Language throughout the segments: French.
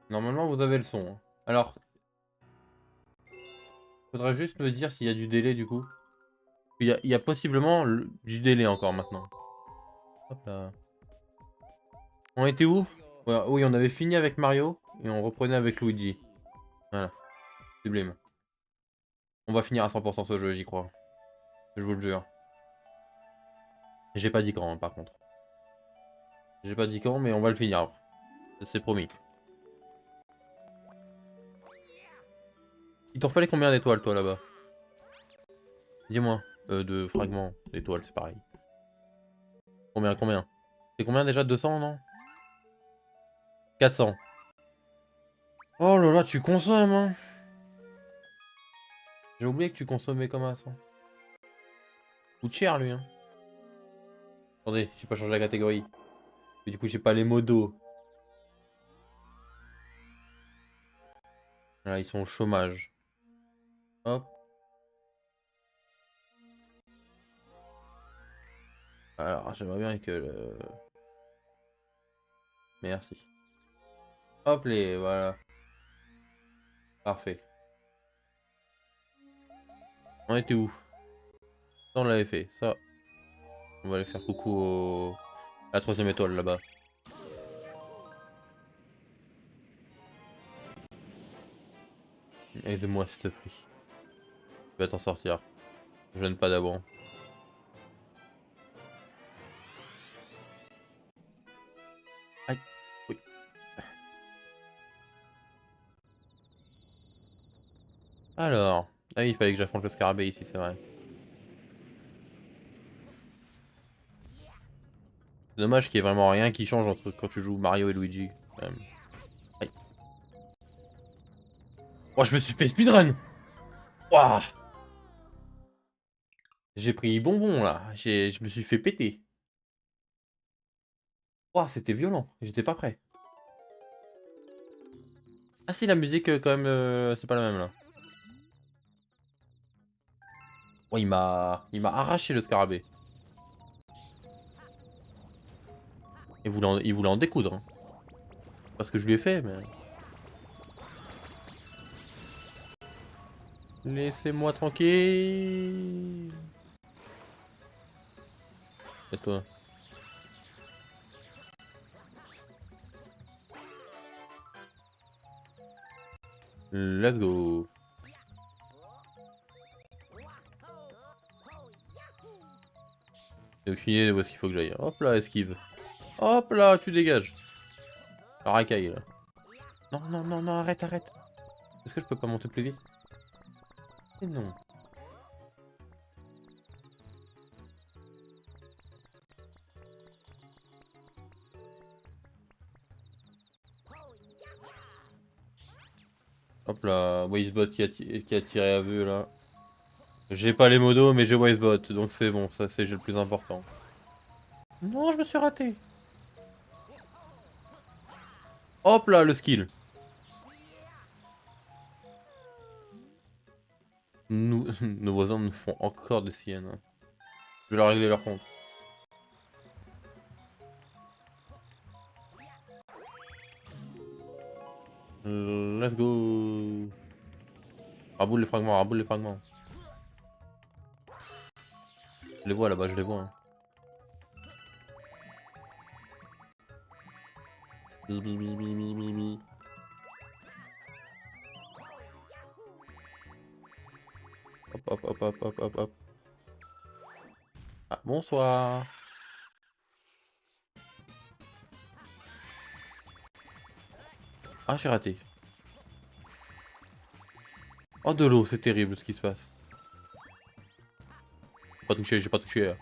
Normalement, vous avez le son, hein. Alors, faudra juste me dire s'il y a du délai du coup. Il y a possiblement du délai encore maintenant. Hop là. On était où? Ouais, oui, on avait fini avec Mario et on reprenait avec Luigi. Voilà, sublime. On va finir à 100% ce jeu, j'y crois. Je vous le jure. J'ai pas dit quand, hein, par contre. J'ai pas dit quand, mais on va le finir. C'est promis. Il t'en fallait combien d'étoiles, toi, là-bas? Dis-moi. De fragments d'étoiles, c'est pareil. Combien? C'est combien déjà? 200, non? 400. Oh là là, tu consommes, hein. J'ai oublié que tu consommais comme un sang. Coûte cher, lui, hein. Attendez, j'ai pas changé la catégorie. Et du coup, j'ai pas les modos. Là, ils sont au chômage. Hop. Alors, j'aimerais bien que le... Merci. Hop les, voilà. Parfait. On était où? Ça, on l'avait fait. Ça, on va aller faire coucou à la 3ème étoile, là-bas. Aide-moi, s'il te plaît. Tu vas t'en sortir. Je donne pas d'abord. Aïe. Oui. Alors. Ah oui, il fallait que j'affronte le scarabée ici, c'est vrai. C'est dommage qu'il y ait vraiment rien qui change entre quand tu joues Mario et Luigi. Aïe. Oh, je me suis fait speedrun! Waouh! J'ai pris bonbon là. Je me suis fait péter. Waouh, c'était violent. J'étais pas prêt. Ah si, la musique quand même, c'est pas la même là. Oh, il m'a arraché le scarabée. Il voulait en découdre, hein. Parce que je lui ai fait, mais... Laissez-moi tranquille. Laisse-toi. Let's go. J'ai aucune idée de où est-ce qu'il faut que j'aille. Hop là, esquive. Hop là, tu dégages. La racaille là. Non, non, non, non, arrête, arrête. Est-ce que je peux pas monter plus vite? Mais non. Hop là, Wisebot qui a tiré à vue là. J'ai pas les modos, mais j'ai Wisebot, donc c'est bon, ça c'est le plus important. Non, je me suis raté. Hop là, le skill. Nos voisins nous font encore des siennes, hein. Je vais leur régler leur compte. Let's go. Raboule les fragments, raboule les fragments. Je les vois là-bas, je les vois, hein. Bi, bi, bi, bi, bi, bi, bi. Hop, hop, hop, hop, hop, hop, hop. Ah, bonsoir. Ah, j'ai raté. Oh, de l'eau, c'est terrible ce qui se passe. J'ai pas touché, j'ai pas touché.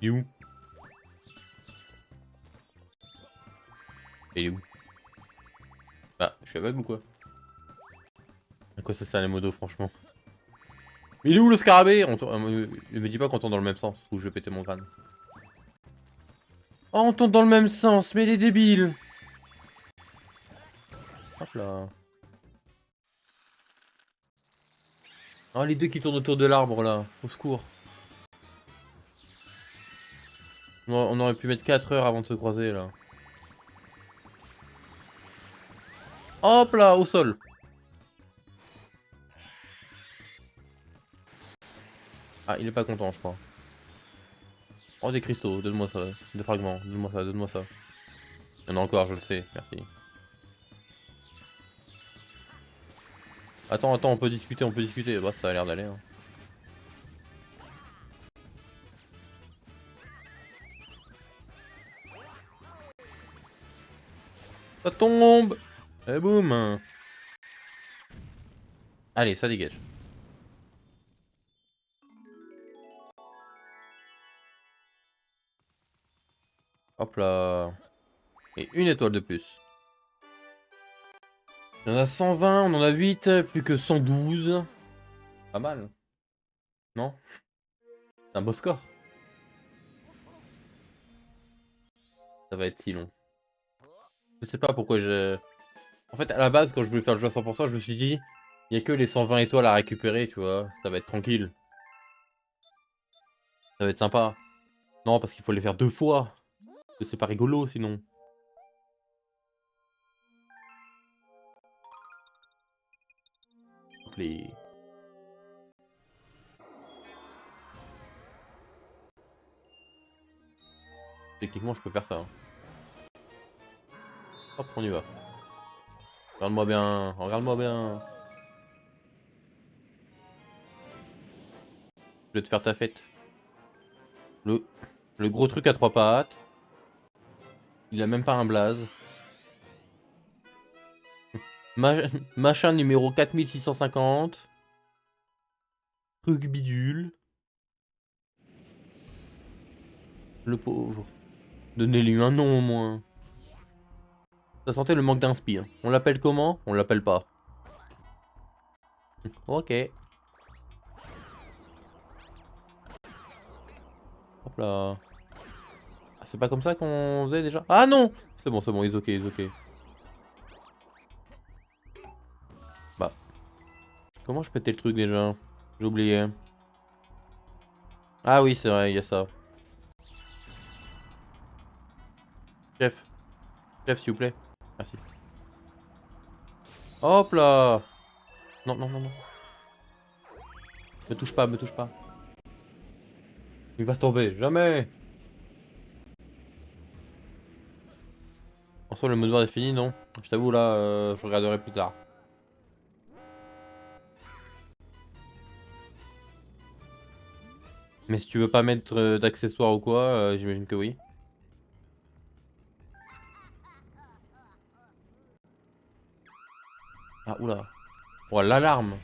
Il est où? Il est où? Ah, je suis aveugle ou quoi? À quoi ça sert les modos, franchement? Mais il est où le scarabée? Me dis pas qu'on tourne dans le même sens, ou je vais péter mon crâne. Oh, on tourne dans le même sens, mais il est débile! Hop là. Oh, les deux qui tournent autour de l'arbre là, au secours. On aurait pu mettre 4 heures avant de se croiser là. Hop là, au sol. Ah, il est pas content, je crois. Oh, des cristaux, donne-moi ça. Des fragments, donne-moi ça, donne-moi ça. Il y en a encore, je le sais, merci. Attends, attends, on peut discuter, on peut discuter. Bah, ça a l'air d'aller. Hein. Ça tombe. Et boum. Allez, ça dégage. Hop là. Et une étoile de plus. Il y en a 120, on en a 8, plus que 112. Pas mal. Non? C'est un beau score. Ça va être si long. Je sais pas pourquoi je... En fait, à la base, quand je voulais faire le jeu à 100%, je me suis dit, il y a que les 120 étoiles à récupérer, tu vois. Ça va être tranquille. Ça va être sympa. Non, parce qu'il faut les faire 2 fois. Parce que c'est pas rigolo, sinon. Hop les... Techniquement, je peux faire ça. Hein. Hop, on y va. Regarde-moi bien, regarde-moi bien. Je vais te faire ta fête. Le, le gros truc à 3 pattes. Il a même pas un blaze. Machin numéro 4650. Truc bidule. Le pauvre. Donnez-lui un nom au moins. Ça sentait le manque d'inspi. On l'appelle comment? On l'appelle pas. Ok. Hop là. Ah, c'est pas comme ça qu'on faisait déjà? Ah non! C'est bon, ils ok, ils ok. Bah. Comment je pétais le truc déjà? J'ai oublié. Ah oui, c'est vrai, il y a ça. Chef. Chef, s'il vous plaît. Merci. Hop là! Non, non, non, non. Me touche pas, me touche pas. Il va tomber, jamais! En soi, le mode noir est fini, non? Je t'avoue, là, je regarderai plus tard. Mais si tu veux pas mettre d'accessoires ou quoi, j'imagine que oui. Ah, oula. Oh, l'alarme!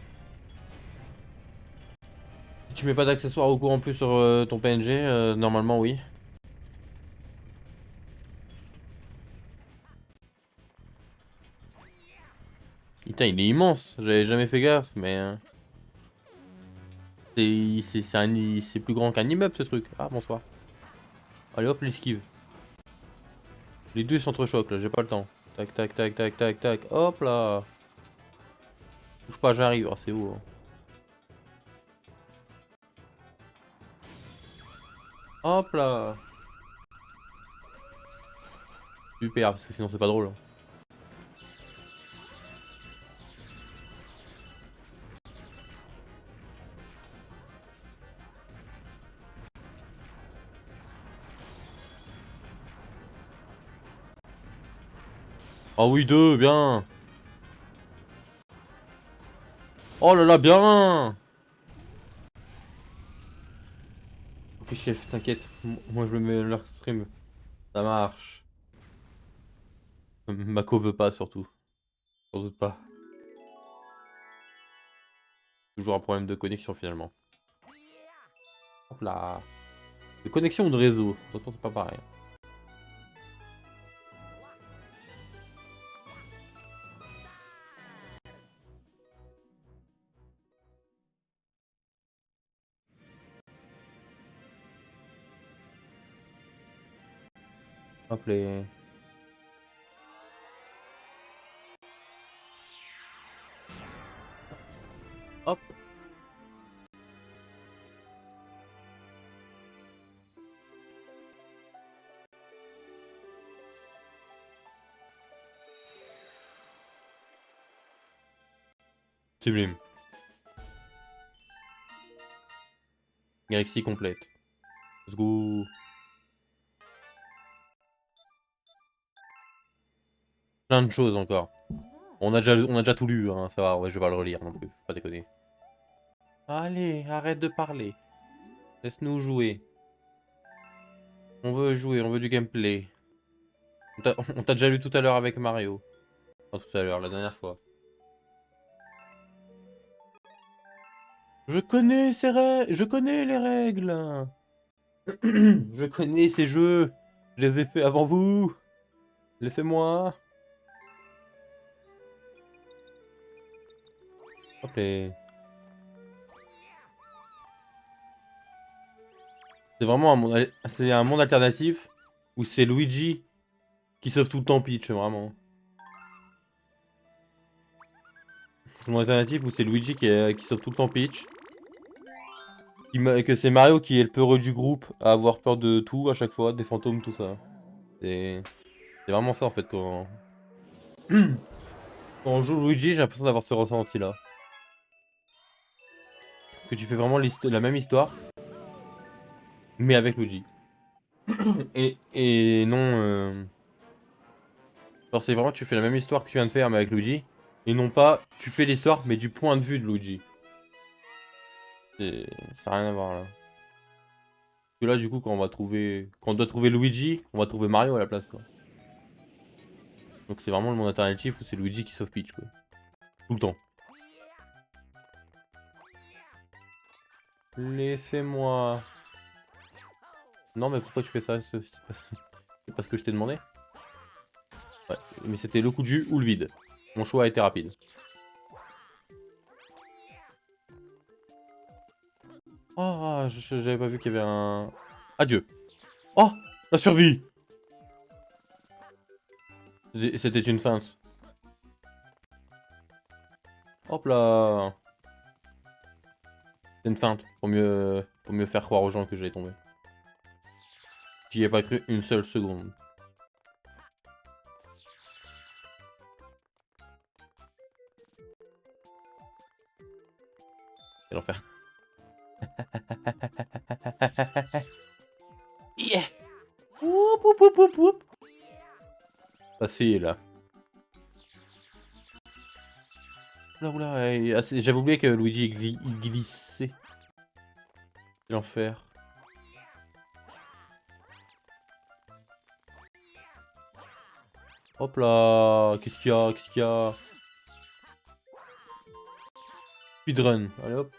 Si tu mets pas d'accessoires ou quoi en plus sur ton PNG, normalement, oui. Putain, il est immense. J'avais jamais fait gaffe, mais... c'est plus grand qu'un immeuble, ce truc. Ah, bonsoir. Allez, hop, l'esquive. Les deux s'entrechoquent, là, j'ai pas le temps. Tac, tac, tac, tac, tac, tac. Hop là. Touche pas, j'arrive. Ah, c'est où hein. Hop là. Super, parce que sinon c'est pas drôle. Hein. Ah oui, deux, bien. Oh là là, bien. Ok, chef, t'inquiète. Moi, je me mets leur stream. Ça marche. Mako veut pas, surtout. Sans doute pas. Toujours un problème de connexion, finalement. Hop là. De connexion ou de réseau? Attention, c'est pas pareil. Hop les... Hop. Sublime. Galaxie complète. Let's go. Plein de choses encore. On a déjà tout lu, hein, ça va, ouais, je vais pas le relire non plus, faut pas déconner. Allez, arrête de parler. Laisse-nous jouer. On veut jouer, on veut du gameplay. On t'a déjà lu tout à l'heure avec Mario. Enfin, tout à l'heure, la dernière fois. Je connais ces règles, je connais les règles. Je connais ces jeux. Je les ai faits avant vous. Laissez-moi. Hop là. C'est vraiment un monde alternatif où c'est Luigi qui sauve tout le temps Peach, vraiment. C'est un monde alternatif où c'est Luigi qui sauve tout le temps Peach. Que c'est Mario qui est le peureux du groupe, à avoir peur de tout à chaque fois, des fantômes, tout ça. C'est vraiment ça en fait quand on joue Luigi, j'ai l'impression d'avoir ce ressenti là. Que tu fais vraiment la même histoire, mais avec Luigi. Et non... Genre c'est vraiment tu fais la même histoire que tu viens de faire mais avec Luigi, et non pas tu fais l'histoire mais du point de vue de Luigi. Ça n'a rien à voir là. Parce que là du coup quand on doit trouver Luigi, on va trouver Mario à la place quoi. Donc c'est vraiment le monde alternatif où c'est Luigi qui sauve Peach quoi. Tout le temps. Laissez-moi. Non mais pourquoi tu fais ça? C'est pas ce que je t'ai demandé. Ouais, mais c'était le coup de jus ou le vide. Mon choix a été rapide. Oh, j'avais pas vu qu'il y avait un... Adieu. Oh, la survie. C'était une feinte. Hop là. C'est une feinte pour mieux faire croire aux gens que j'allais tomber. J'y ai pas cru une seule seconde. Quel enfer. Yeah. Whoop, whoop, whoop, whoop, whoop. Facile. Oula, oula, j'avais oublié que Luigi il glissait. Quel enfer. Hop là. Qu'est-ce qu'il y a? Qu'est-ce qu'il y a? Speedrun. Allez hop.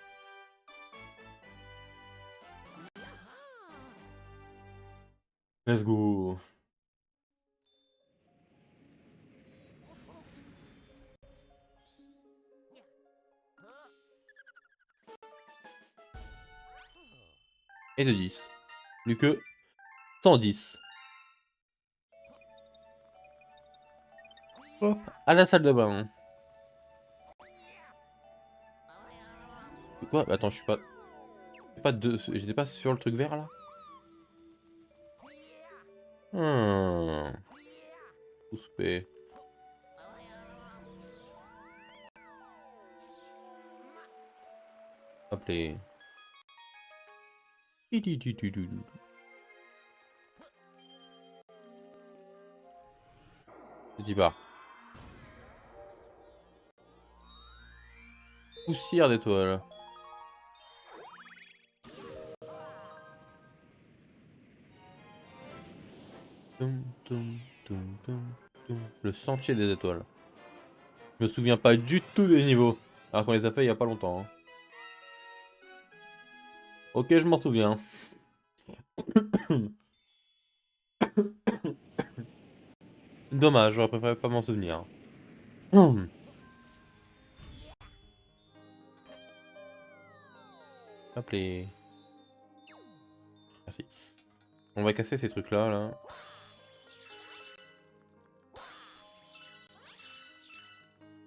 Let's go. Et de 10. Plus que 110. Hop, à la salle de bain. Quoi? Attends, je suis pas... J'étais pas sur le truc vert là? Suspect. Hop les... Petit bar. Poussière d'étoiles. Le sentier des étoiles. Je me souviens pas du tout des niveaux. Alors qu'on les a fait il y a pas longtemps. Hein. Ok, je m'en souviens. Dommage, j'aurais préféré pas m'en souvenir. Hop les... Merci. On va casser ces trucs là.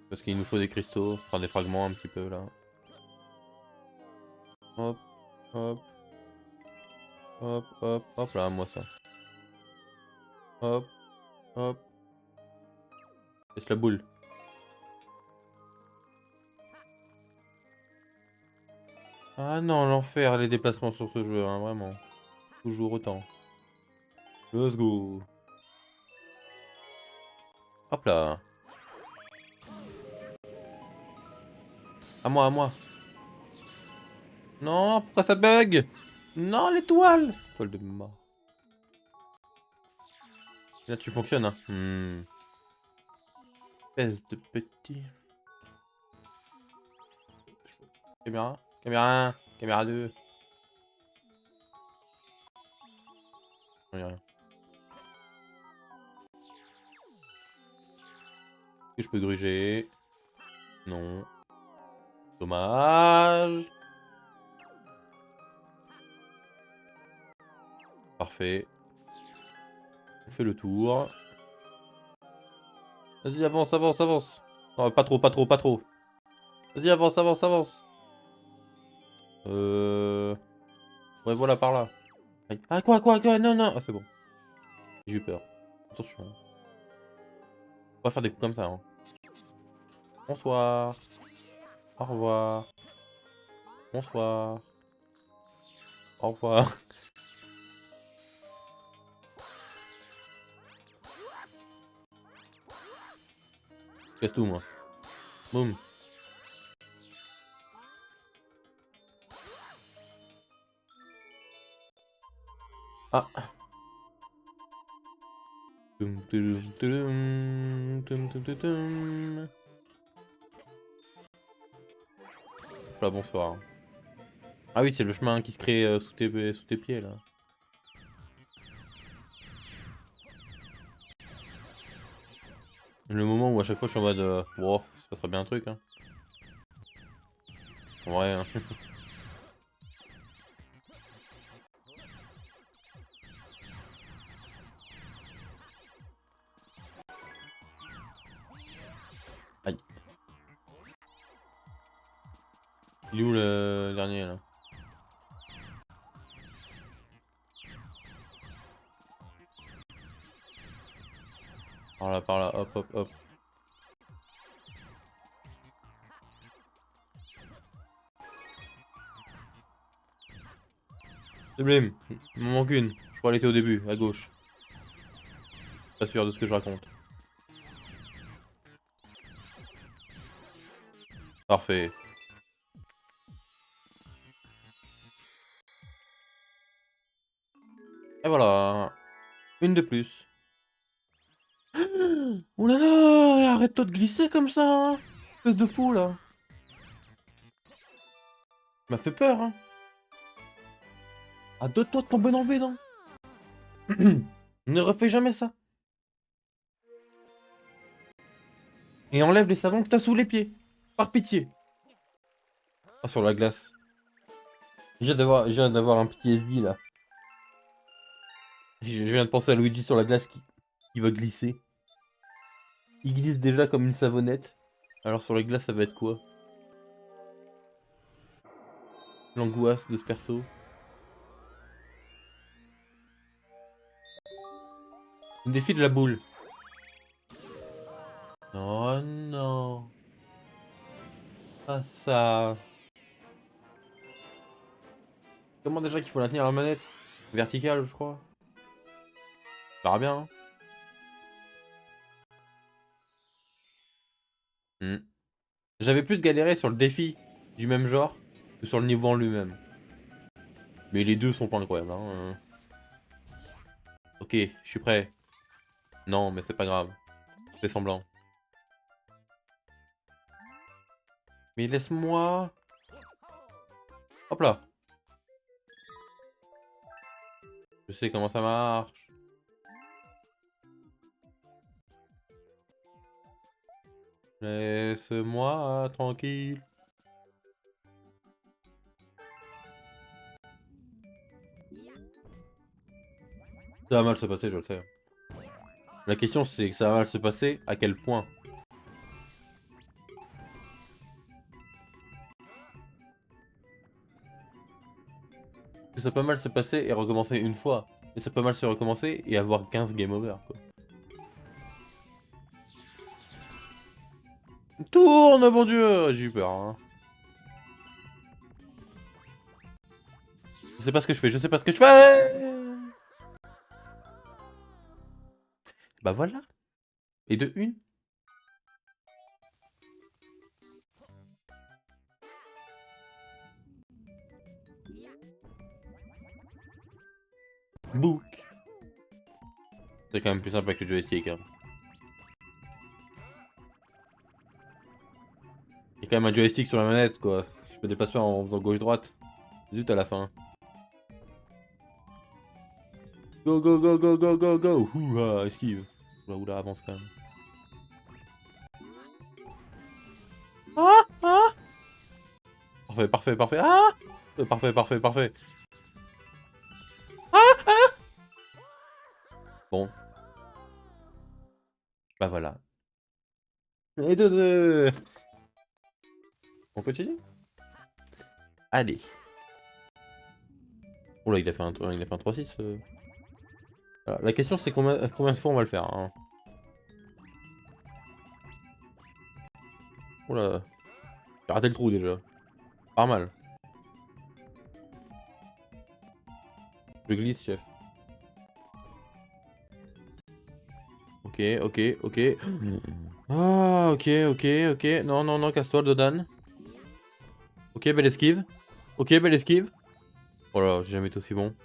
Parce qu'il nous faut des cristaux, enfin des fragments un petit peu là. Hop, hop. Hop, hop, hop là, moi ça. Hop, hop. Laisse la boule. Ah non, l'enfer, les déplacements sur ce jeu, hein, vraiment. Toujours autant. Let's go. Hop là. À moi, à moi. Non, pourquoi ça bug? Non, l'étoile! Étoile de mort. Là, tu fonctionnes, hein. Espèce de petit. Caméra. Caméra 1. Caméra 2. Non, y'a rien. Est-ce que je peux gruger? Non. Dommage. Parfait. On fait le tour. Vas-y, avance, avance, avance. Non, pas trop, pas trop, pas trop. Vas-y, avance, avance, avance. Ouais, voilà, par là. Aïe. Ah, quoi, non, non. Ah, c'est bon. J'ai eu peur. Attention. On va faire des coups comme ça, hein. Bonsoir. Au revoir. Bonsoir. Au revoir. Je casse tout, moi. Boum. Ah. Toum, touloum, touloum, toum, toum, toum, toum. Là, bonsoir. Ah oui, c'est le chemin qui se crée sous tes pieds, là. Le moment où à chaque fois je suis en mode wow, ça passerait bien un truc, hein. Ouais, hein. Aïe. Il est où le dernier, là? Par là, hop, hop, hop. Sublime. Il m'en manque une. Je crois qu'elle était au début, à gauche. Pas sûr de ce que je raconte. Parfait. Et voilà. Une de plus. Oh là là, arrête-toi de glisser comme ça, hein. Espèce de fou, là. M'a fait peur, hein. À deux doigts de tomber dans le vide, hein. Ne refais jamais ça. Et enlève les savons que t'as sous les pieds. Par pitié. Ah, sur la glace. J'ai viens d'avoir un PTSD, là. Je viens de penser à Luigi sur la glace qui va glisser. Il glisse déjà comme une savonnette. Alors sur la glace, ça va être quoi? L'angoisse de ce perso. Le défi de la boule. Oh non. Ah ça. Comment déjà qu'il faut la tenir la manette? Verticale, je crois. Ça va bien, hein. J'avais plus galéré sur le défi du même genre que sur le niveau en lui-même. Mais les deux sont pas incroyables, hein. Ok, je suis prêt. Non, mais c'est pas grave. Fais semblant. Mais laisse-moi. Hop là. Je sais comment ça marche. Laisse-moi tranquille. Ça va mal se passer, je le sais. La question c'est que ça va mal se passer, à quel point? Que ça peut mal se passer et recommencer une fois. Et ça peut mal se recommencer et avoir 15 game over, quoi. Tourne, bon Dieu! J'ai eu peur, hein. Je sais pas ce que je fais, je sais pas ce que je fais. Bah voilà. Et de une. Book. C'est quand même plus simple avec le joystick. Hein. Il y a quand même un joystick sur la manette quoi. Je peux déplacer en faisant gauche-droite. Zut à la fin. Go go go go go go go. Ouah, esquive. Oula, avance quand même. Ah ah. Parfait, parfait, parfait. Ah. Parfait, parfait, parfait. Ah ah. Bon. Bah voilà. Et deux. On continue? Allez. Oh là, il a fait un 3-6. Alors, la question c'est combien de fois on va le faire. Hein. Oh là. J'ai raté le trou déjà. Pas mal. Je glisse, chef. Ok, ok, ok. Ah, ok, ok, ok. Non, non, non, casse-toi, Dodan. Ok, belle esquive. Ok, belle esquive. Oh là, j'ai jamais été aussi bon.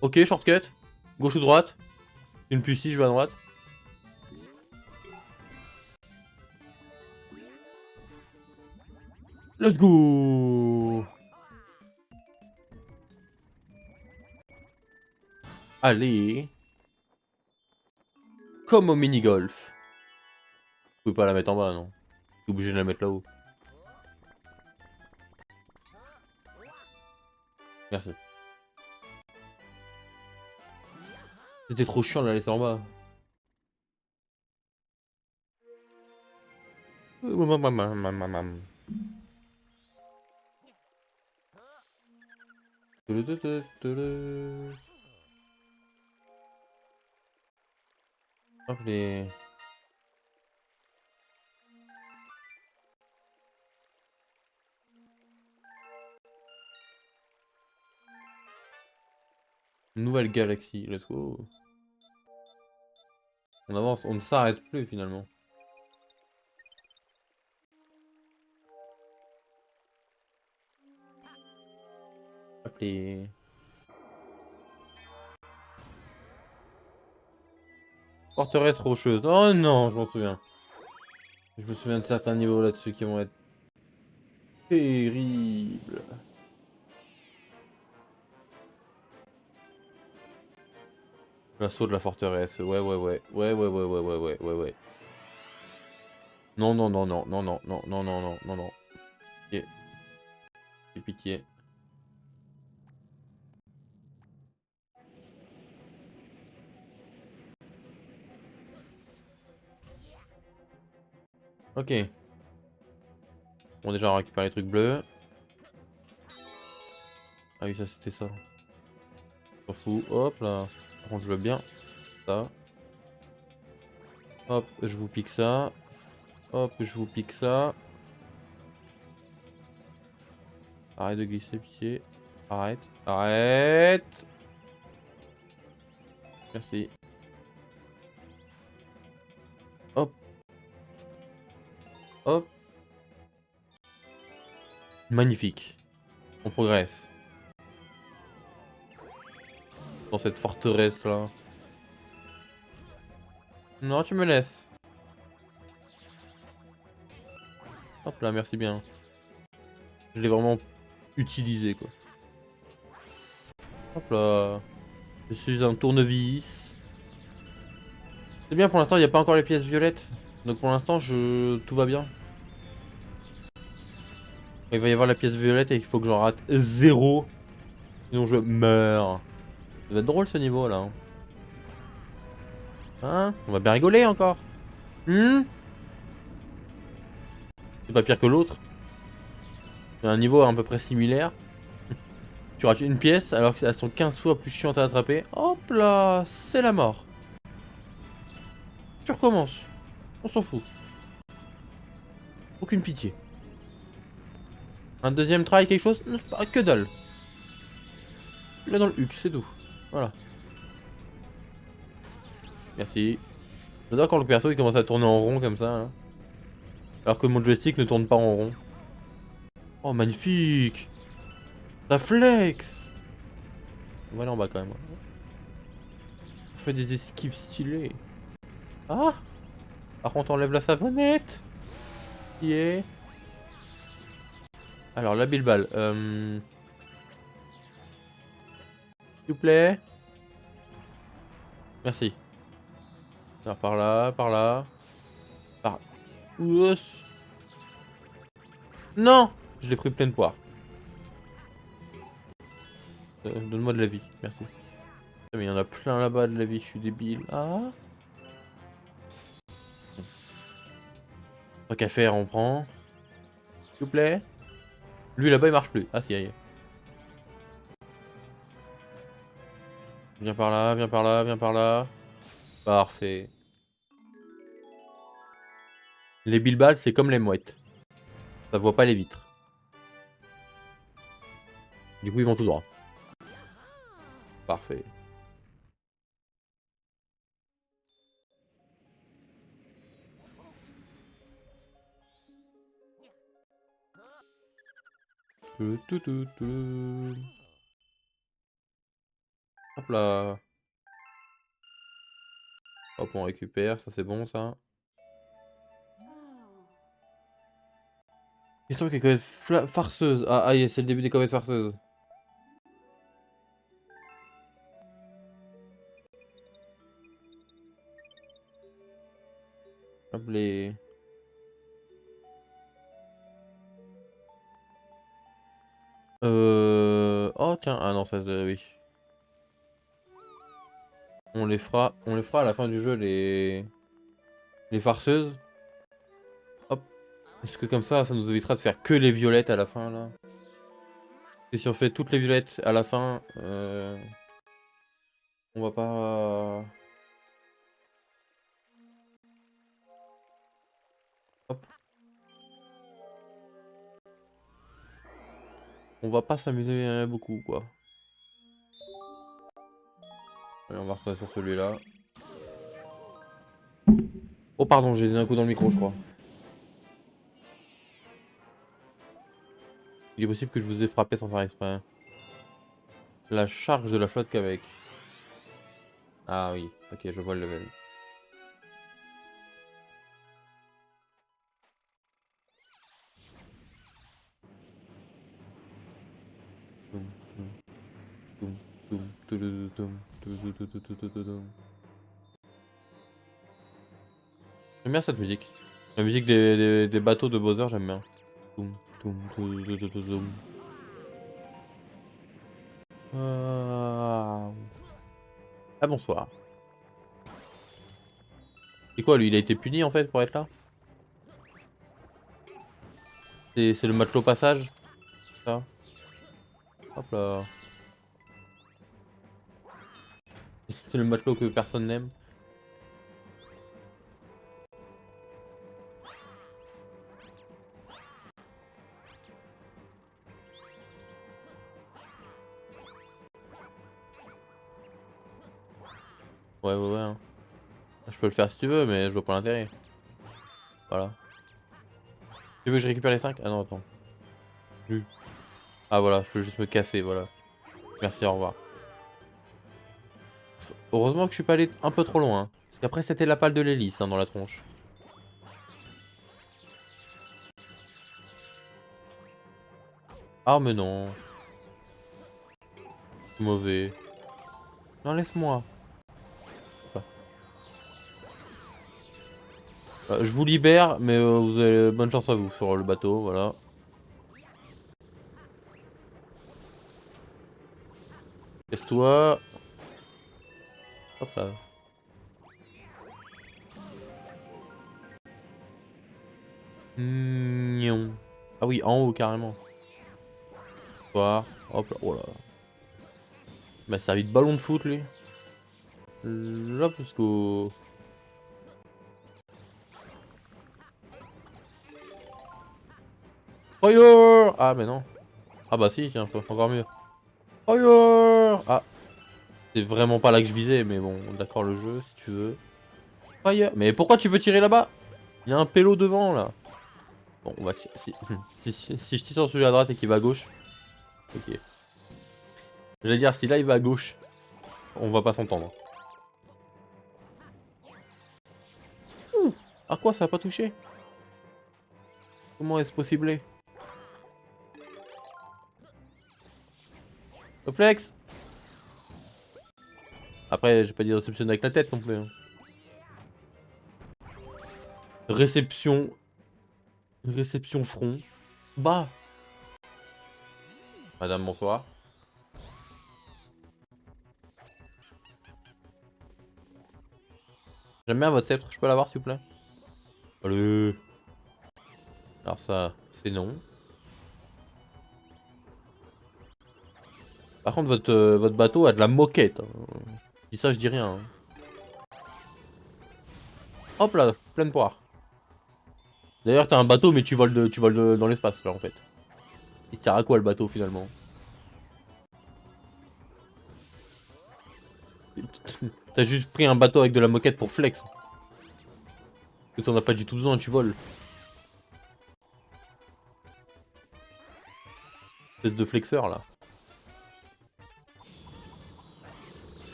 Ok, shortcut. Gauche ou droite? Une plus si je vais à droite. Let's go. Allez. Comme au mini-golf. Vous pouvez pas la mettre en bas, non? T'es obligé de la mettre là-haut. Merci. C'était trop chiant de la laisser en bas. Hop les... Nouvelle galaxie, let's go. On avance, on ne s'arrête plus finalement. Hop les... Forteresse rocheuse. Oh non, je m'en souviens. Je me souviens de certains niveaux là-dessus qui vont être terribles. L'assaut de la forteresse. Ouais, ouais, ouais. Ouais, ouais, ouais, ouais, ouais, ouais, ouais, ouais. Non, non, non, non, non, non, non, non, non, non, non, non. Pitié. Fais pitié. Ok. Bon, déjà, on récupère les trucs bleus. Ah oui, ça, c'était ça. S'en fout. Hop, là. Par contre, je veux bien. Ça. Hop, je vous pique ça. Hop, je vous pique ça. Arrête de glisser, pitié. Arrête. Arrête. Merci. Hop. Hop. Magnifique. On progresse. Dans cette forteresse là. Non, tu me laisses. Hop là, merci bien. Je l'ai vraiment utilisé quoi. Hop là. Je suis un tournevis. C'est bien pour l'instant, il n'y a pas encore les pièces violettes. Donc pour l'instant, tout va bien. Il va y avoir la pièce violette et il faut que j'en rate 0. Sinon je meurs. Ça va être drôle ce niveau là. Hein? On va bien rigoler encore. C'est pas pire que l'autre. C'est un niveau à peu près similaire. Tu rates une pièce alors qu'elles sont 15 fois plus chiantes à attraper. Hop là, c'est la mort. Tu recommences. On s'en fout. Aucune pitié. Un deuxième try, quelque chose? Que dalle. Là dans le huc, c'est tout. Voilà. Merci. J'adore quand le perso il commence à tourner en rond comme ça. Hein. Alors que mon joystick ne tourne pas en rond. Oh magnifique. Ça flex. On va aller en bas quand même. On fait des esquives stylées. Ah. Par contre on enlève la savonnette. Qui est... Alors la bilballe. S'il vous plaît. Merci. Alors par là, par là. Par... Oups. Non. Je l'ai pris pleine poire. Donne-moi de la vie, merci. Ah, mais il y en a plein là-bas de la vie, je suis débile. Ah. Pas qu'à faire, on prend. S'il vous plaît. Lui là-bas il marche plus. Ah si, y est. Viens par là, viens par là, viens par là. Parfait. Les bilbals c'est comme les mouettes. Ça voit pas les vitres. Du coup ils vont tout droit. Parfait. Hop là. Hop on récupère, ça c'est bon ça. Question qui est quand même farceuse. Ah, ah c'est le début des comètes farceuses. Hop les... Oh tiens, ah non ça oui. On les fera à la fin du jeu les farceuses. Hop. Parce que comme ça nous évitera de faire que les violettes à la fin là. Et si on fait toutes les violettes à la fin, on va pas... Hop. On va pas s'amuser beaucoup quoi. Allez, on va retourner sur celui-là. Oh pardon, j'ai donné un coup dans le micro je crois. Il est possible que je vous ai frappé sans faire exprès. Hein. La charge de la flotte qu'avec. Ah oui, ok, je vois le level. J'aime bien cette musique. La musique des bateaux de Bowser, j'aime bien. Ah bonsoir. Et quoi lui, il a été puni en fait pour être là? C'est le matelot passage? Ça. Hop là. C'est le matelot que personne n'aime. Ouais, ouais, ouais. Hein. Je peux le faire si tu veux, mais je vois pas l'intérêt. Voilà. Tu veux que je récupère les 5? Ah non, attends. Ah voilà, je peux juste me casser, voilà. Merci, au revoir. Heureusement que je suis pas allé un peu trop loin. Hein. Parce qu'après, c'était la palle de l'hélice hein, dans la tronche. Ah, mais non. Mauvais. Non, laisse-moi. Je vous libère, mais vous avez bonne chance à vous sur le bateau, voilà. Laisse-toi. Hop là. Gnon. Ah oui, en haut carrément. Toi. Hop là. Oh là. Il m'a servi de ballon de foot lui. Là, parce qu'au... Fire. Ah mais non. Ah bah si, tiens, encore mieux. Fire. C'est vraiment pas là que je visais, mais bon, d'accord le jeu, si tu veux. Fire. Mais pourquoi tu veux tirer là-bas? Il y a un pélo devant, là. Bon, on va tirer. Si je tire sur celui à droite et qu'il va à gauche. Ok. J'allais dire, si là il va à gauche, on va pas s'entendre. À quoi ça a pas touché? Comment est-ce possible? Réflexe. Après, j'ai pas dit réception avec la tête non plus. Hein. Réception. Réception front. Bah. Madame, bonsoir. J'aime bien votre sceptre, je peux l'avoir s'il vous plaît? Allez. Alors ça, c'est non. Par contre, votre bateau a de la moquette. Hein. Je dis ça, je dis rien. Hein. Hop là, pleine poire. D'ailleurs, t'as un bateau, mais tu voles dans l'espace, là, en fait. Il sert à quoi, le bateau, finalement? T'as juste pris un bateau avec de la moquette pour flex. Que t'en as pas du tout besoin, tu voles. Espèce de flexeur, là.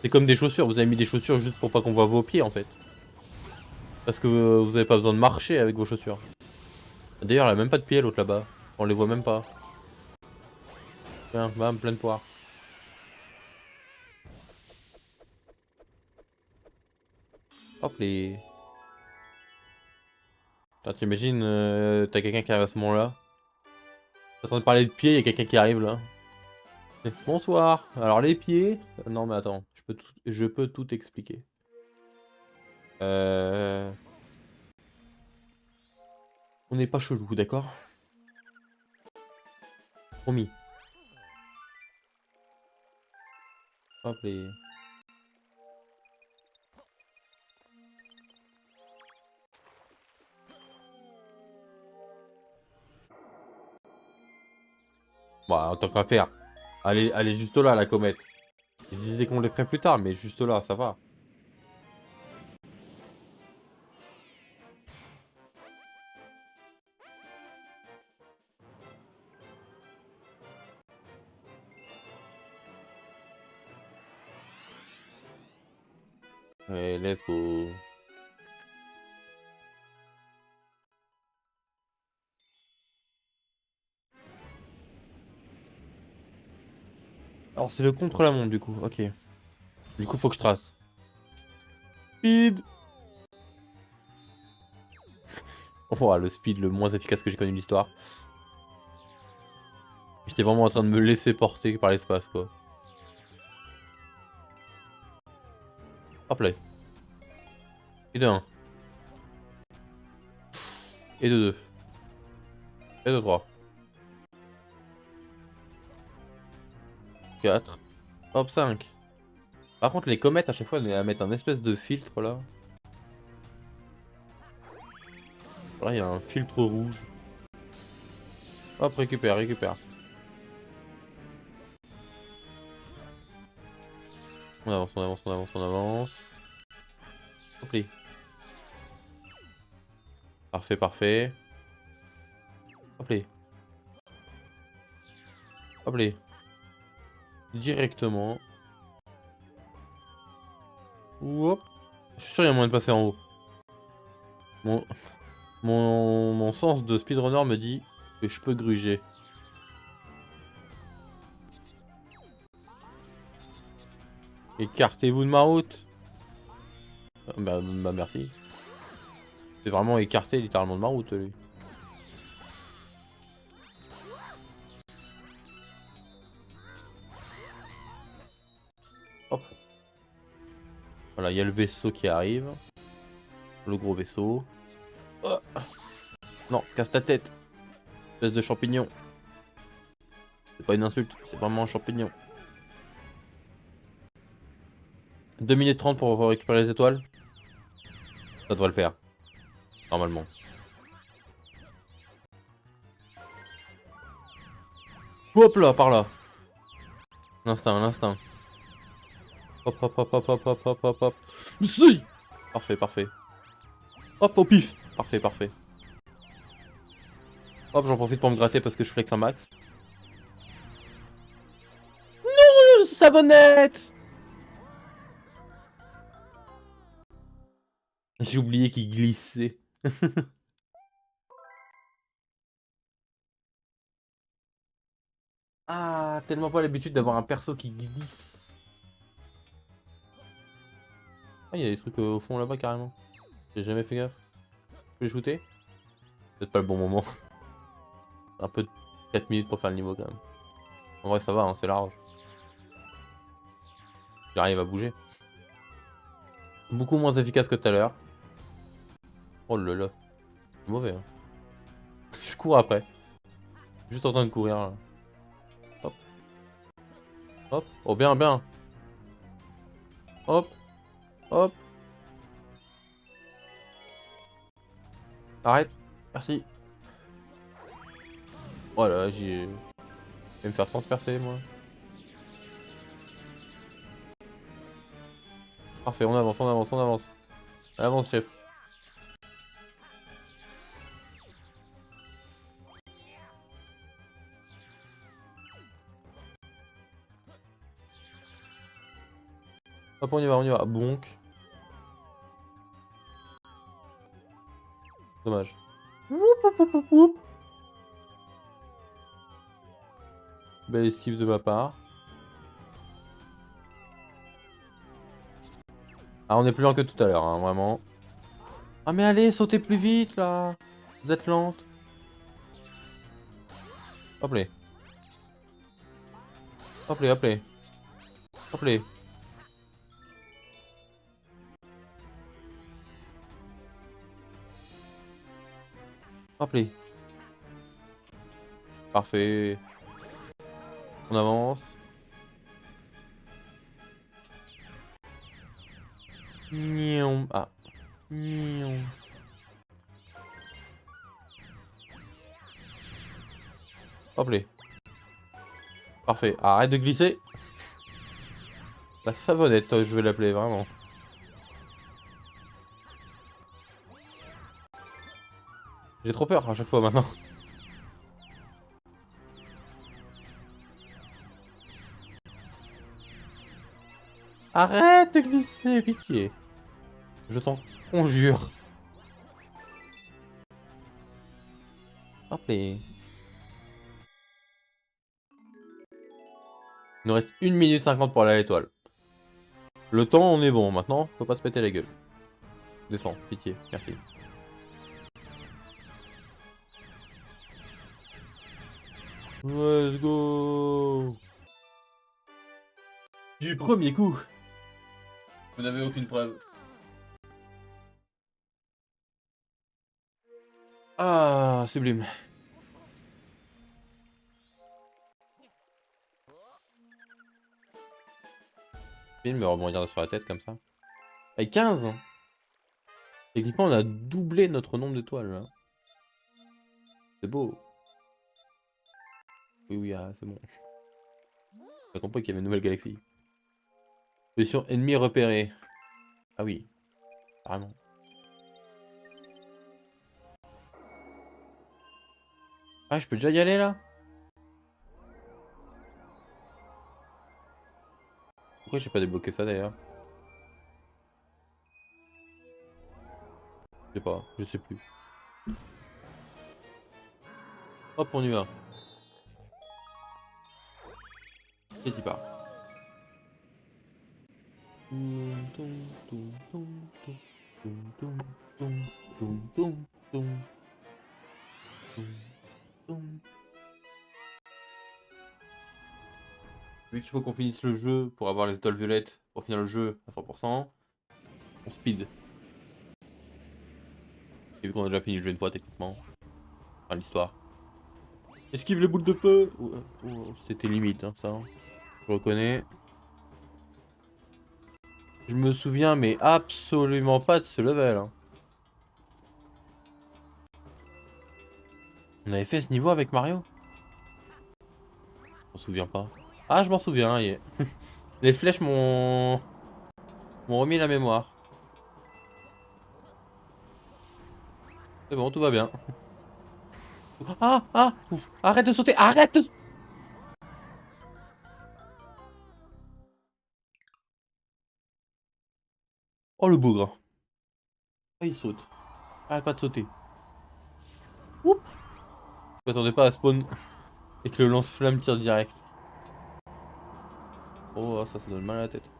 C'est comme des chaussures, vous avez mis des chaussures juste pour pas qu'on voit vos pieds, en fait. Parce que vous avez pas besoin de marcher avec vos chaussures. D'ailleurs, elle a même pas de pieds, l'autre, là-bas. On les voit même pas. Tiens, bam, pleine poire. Hop les... T'imagines, t'as quelqu'un qui arrive à ce moment-là. T'es en train de parler de pieds, il y a quelqu'un qui arrive là. Bonsoir. Alors les pieds... Non mais attends, je peux tout expliquer. On n'est pas chelou, d'accord? Promis. Hop les... Bon, tant qu'à faire. Allez juste là, la comète. Je disais qu'on les ferait plus tard, mais juste là, ça va. Allez, let's go. Alors c'est le contre-la-montre du coup, ok. Du coup faut que je trace. Speed. Oh, le speed le moins efficace que j'ai connu de l'histoire. J'étais vraiment en train de me laisser porter par l'espace quoi. Hop là. Et de 1. Et de 2. Et de 3. 4. Hop 5. Par contre les comètes à chaque fois elles mettent un espèce de filtre là. Là il y a un filtre rouge. Hop récupère, récupère. On avance, on avance, on avance, on avance. Hop là. Parfait, parfait. Hop là. Hop là. Directement. Hop. Je suis sûr qu'il y a moyen de passer en haut. Mon sens de speedrunner me dit que je peux gruger. Écartez-vous de ma route. Bah merci. C'est vraiment écarté littéralement de ma route lui. Hop. Voilà, il y a le vaisseau qui arrive. Le gros vaisseau. Oh. Non, casse ta tête. Espèce de champignon. C'est pas une insulte, c'est vraiment un champignon. 2 minutes 30 pour récupérer les étoiles. Ça devrait le faire. Normalement. Hop là, par là. L'instinct, l'instinct. Hop, hop, hop, hop, hop, hop, hop, hop, hop. Si. Parfait, parfait. Hop, au pif. Parfait, parfait. Hop, j'en profite pour me gratter parce que je flex un max. Non, savonnette. J'ai oublié qu'il glissait. Ah, tellement pas l'habitude d'avoir un perso qui glisse. Ah, il y a des trucs au fond là-bas carrément. J'ai jamais fait gaffe. Je peux les shooter? Peut-être pas le bon moment. Un peu de 4 minutes pour faire le niveau quand même. En vrai ça va, hein, c'est large. J'arrive à bouger. Beaucoup moins efficace que tout à l'heure. Oh là là. C'est mauvais hein. Je cours après. Juste en train de courir là. Hop. Hop. Oh bien bien. Hop. Hop. Arrête. Merci. Oh là là, j'ai... Je vais me faire transpercer moi. Parfait, on avance, on avance, on avance. Avance chef. Hop, on y va, on y va. Bonk. Dommage. Woup, woup, woup, woup, woup. Belle esquive de ma part. Ah, on est plus lent que tout à l'heure, hein, vraiment. Ah, mais allez, sautez plus vite, là. Vous êtes lente. Hop les. Hop les, hop les. Hop les. Hop les. Parfait. On avance. Niom. Ah. Niom. Hop les. Parfait. Arrête de glisser. La savonnette, je vais l'appeler, vraiment. J'ai trop peur à chaque fois maintenant. Arrête de glisser, pitié. Je t'en conjure. Hop les. Il nous reste 1 minute 50 pour aller à l'étoile. Le temps, on est bon. Maintenant, faut pas se péter la gueule. Descends, pitié, merci. Let's go. Du premier coup. Vous n'avez aucune preuve. Ah, sublime. Il me rebondir sur la tête comme ça. Avec 15. Techniquement, on a doublé notre nombre d'étoiles là. C'est beau. Oui, oui, ah, c'est bon. J'ai compris qu'il y avait une nouvelle galaxie. Position ennemie repérée. Ah oui, carrément. Ah, je peux déjà y aller là? Pourquoi j'ai pas débloqué ça d'ailleurs? Je sais pas, je sais plus. Hop, on y va. Et tu pars. Vu qu'il faut qu'on finisse le jeu pour avoir les étoiles violettes, pour finir le jeu à 100%, on speed. Et vu qu'on a déjà fini le jeu une fois techniquement, enfin l'histoire. Esquive les boules de feu. C'était limite hein, ça. Je reconnais. Je me souviens mais absolument pas de ce level. Hein. On avait fait ce niveau avec Mario? Je m'en souviens pas. Ah je m'en souviens, yeah. Les flèches m'ont m'ont remis la mémoire. C'est bon, tout va bien. Ah, ah, ouf, arrête de sauter, arrête de... Oh le bougre. Ah, il saute. Arrête pas de sauter. Oup. Je m'attendais pas à spawn et que le lance-flamme tire direct. Oh, ça donne mal à la tête.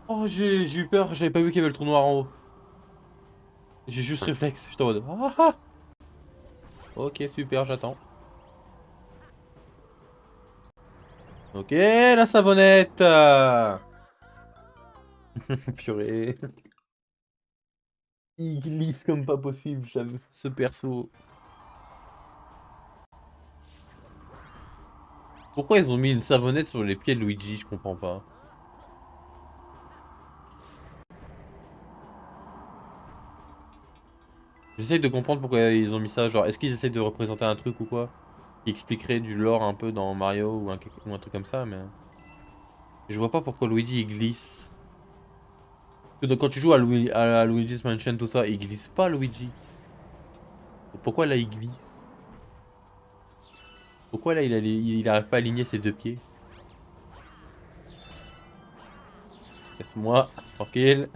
Oh, j'ai eu peur, j'avais pas vu qu'il y avait le trou noir en haut. J'ai juste réflexe, j'étais en mode... Ah, ah. Ok, super, j'attends. Ok, la savonnette. Purée. Il glisse comme pas possible, j'avoue, ce perso. Pourquoi ils ont mis une savonnette sur les pieds de Luigi, je comprends pas. J'essaye de comprendre pourquoi ils ont mis ça, genre est-ce qu'ils essayent de représenter un truc ou quoi qui expliquerait du lore un peu dans Mario ou un truc comme ça, mais... Je vois pas pourquoi Luigi il glisse. Donc quand tu joues à Luigi's Mansion tout ça, il glisse pas Luigi. Pourquoi là il glisse? Pourquoi là il arrive pas à aligner ses deux pieds? Laisse-moi, tranquille.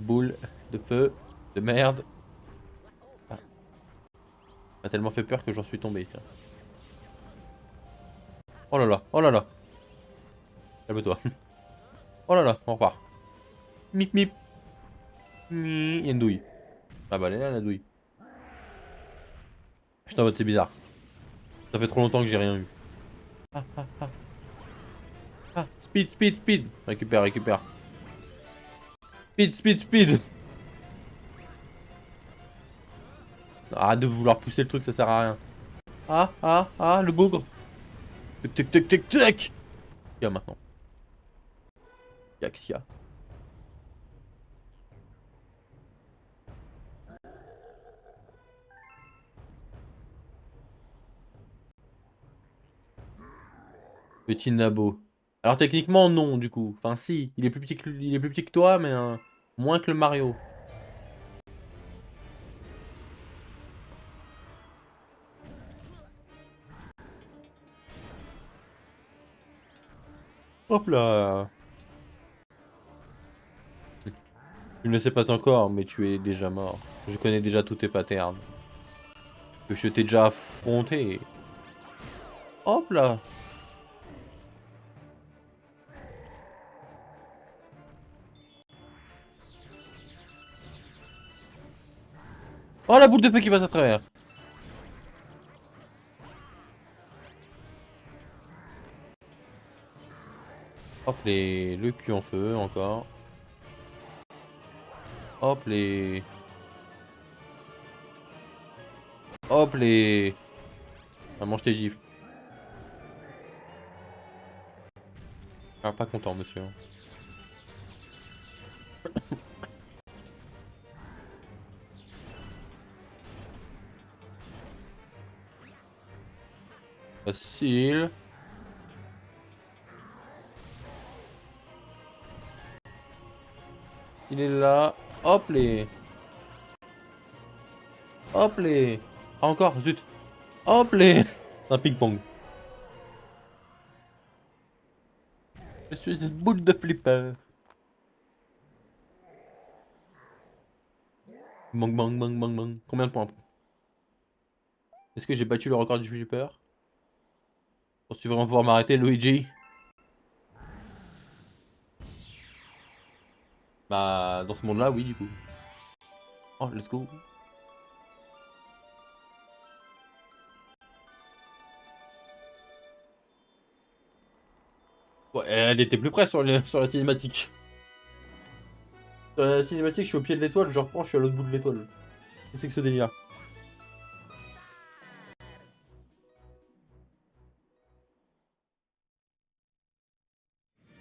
Boule de feu, de merde. Ah, m'a tellement fait peur que j'en suis tombé. Tiens. Oh là là, oh là là. Calme-toi. Oh là là, on repart. Mip mip. Il y a une douille. Ah bah elle est là la douille. Je t'en mode c'est bizarre. Ça fait trop longtemps que j'ai rien eu. Ah ah ah. Ah, speed, speed, speed. Récupère, récupère. Speed, speed, speed. Arrête de vouloir pousser le truc, ça sert à rien. Ah, ah, ah, le bougre. Tic, tic, tic, tic, tic. Y'a maintenant. Yaxia. Petit Nabo. Alors techniquement non du coup. Enfin si, il est plus petit que toi, mais moins que le Mario. Hop là. Tu ne le sais pas encore, mais tu es déjà mort. Je connais déjà tous tes patterns. Que je t'ai déjà affronté. Hop là. Oh la boule de feu qui passe à travers. Hop les... Le cul en feu encore. Hop les... Hop les... Ah, mange tes gifles. Ah, pas content monsieur. Facile. Il est là. Hop les... Hop les... Ah encore, zut. Hop les... C'est un ping-pong. Je suis une boule de flipper. Bang bang bang bang bang. Combien de points? Est-ce que j'ai battu le record du flipper? Penses-tu vraiment pouvoir m'arrêter, Luigi? Bah, dans ce monde-là, oui, du coup. Oh, let's go. Ouais, elle était plus près sur la cinématique. Sur la cinématique, je suis au pied de l'étoile, je reprends, je suis à l'autre bout de l'étoile. Qu'est-ce que c'est que ce délire?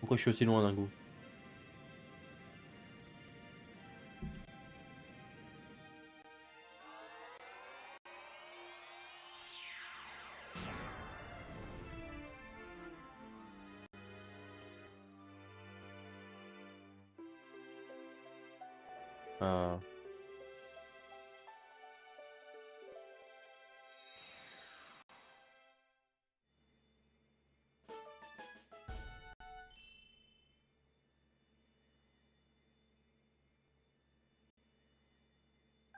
Pourquoi je suis aussi loin d'un coup? Ah.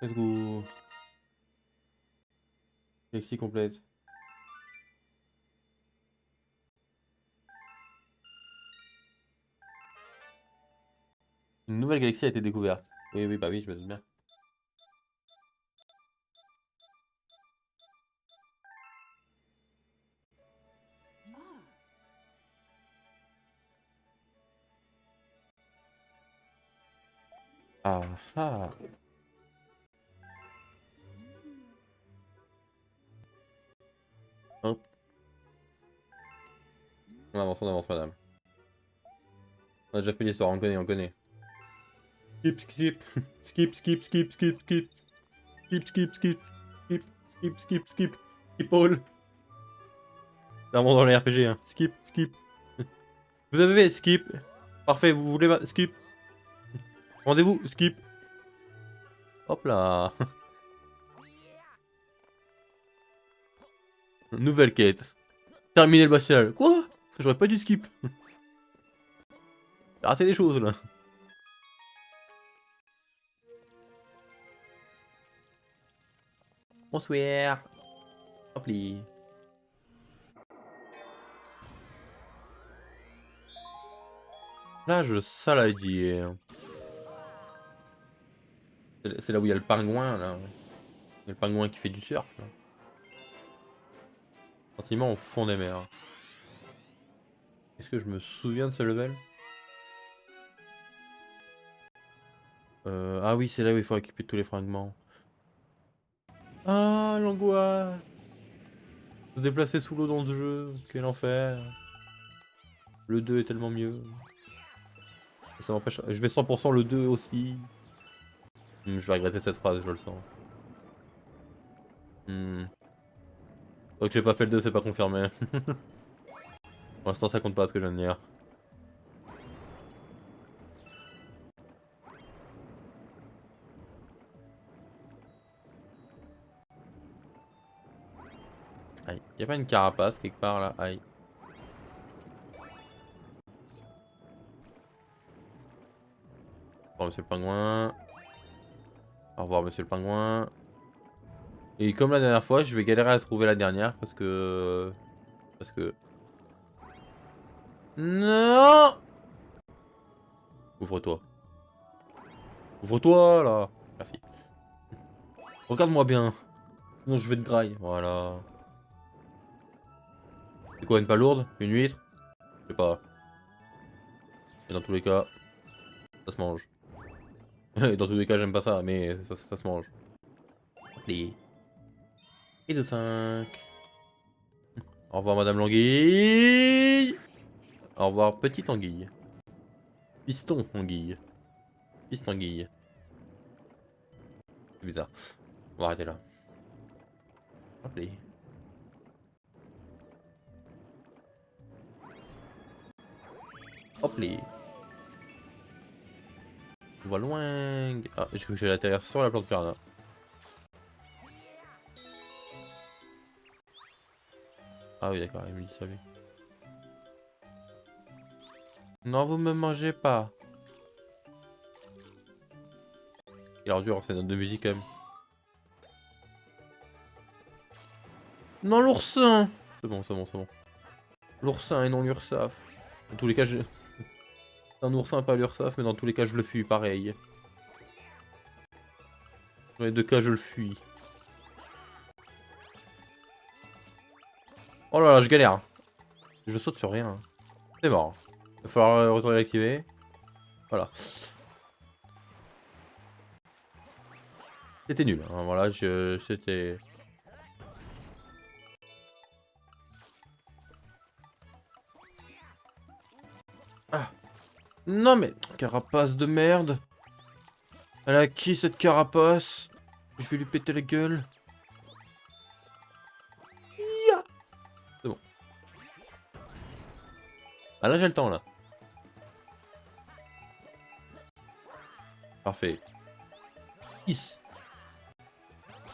Let's go. Galaxie complète. Une nouvelle galaxie a été découverte. Oui, oui, bah oui, je me doute bien. Ah ah. Hop. On avance, madame. On a déjà fait l'histoire, on connaît, on connaît. Skip, skip, skip, skip, skip, skip, skip, skip, skip, skip, skip, skip, skip, skip, skip all. C'est un monde dans les RPG, hein. Skip, skip. Vous avez fait skip. Parfait, vous voulez skip. Rendez-vous, skip. Hop là. Nouvelle quête. Terminer le bestial. Quoi? J'aurais pas dû skip. J'ai raté des choses là. Bonsoir. Hop là. Plage saladière. C'est là où il y a le pingouin là. Il y a le pingouin qui fait du surf là. Sentiment au fond des mers. Est-ce que je me souviens de ce level? Ah oui, c'est là où il faut récupérer tous les fragments. Ah, l'angoisse. Se déplacer sous l'eau dans le jeu, quel enfer. Le 2 est tellement mieux. Et ça m'empêche. Je vais 100% le 2 aussi. Je vais regretter cette phrase, je le sens. Donc j'ai pas fait le 2, c'est pas confirmé. Pour l'instant, ça compte pas ce que je viens de dire. Aïe. Y'a pas une carapace quelque part là? Aïe. Au revoir, monsieur le pingouin. Au revoir, monsieur le pingouin. Et comme la dernière fois, je vais galérer à trouver la dernière parce que. Parce que. Non! Ouvre-toi. Ouvre-toi là! Merci. Regarde-moi bien. Sinon je vais te graille. Voilà. C'est quoi, une palourde? Une huître? Je sais pas. Et dans tous les cas, ça se mange. Et dans tous les cas, j'aime pas ça, mais ça se mange. Et de 5. Au revoir, madame l'anguille. Au revoir, petite anguille. Piston anguille. Piston anguille. C'est bizarre. On va arrêter là. Hop là. Hop là. On voit loin. Ah, j'ai cru que j'allais atterrir sur la plante piranha. Ah oui, d'accord, il me dit ça lui. Non, vous me mangez pas. Il a dur, c'est note de musique quand même. Non, l'oursin. C'est bon, c'est bon, c'est bon. L'oursin et non l'Ursaf. Dans tous les cas, c'est un oursin, pas l'Ursaf, mais dans tous les cas, je le fuis pareil. Dans les deux cas, je le fuis. Oh là là, je galère. Je saute sur rien. C'est mort. Il va falloir retourner l'activer. Voilà. C'était nul. Hein. Voilà, c'était... Ah. Non mais... Carapace de merde. Elle a qui cette carapace? Je vais lui péter la gueule. C'est bon. Ah là j'ai le temps là. Parfait. Is.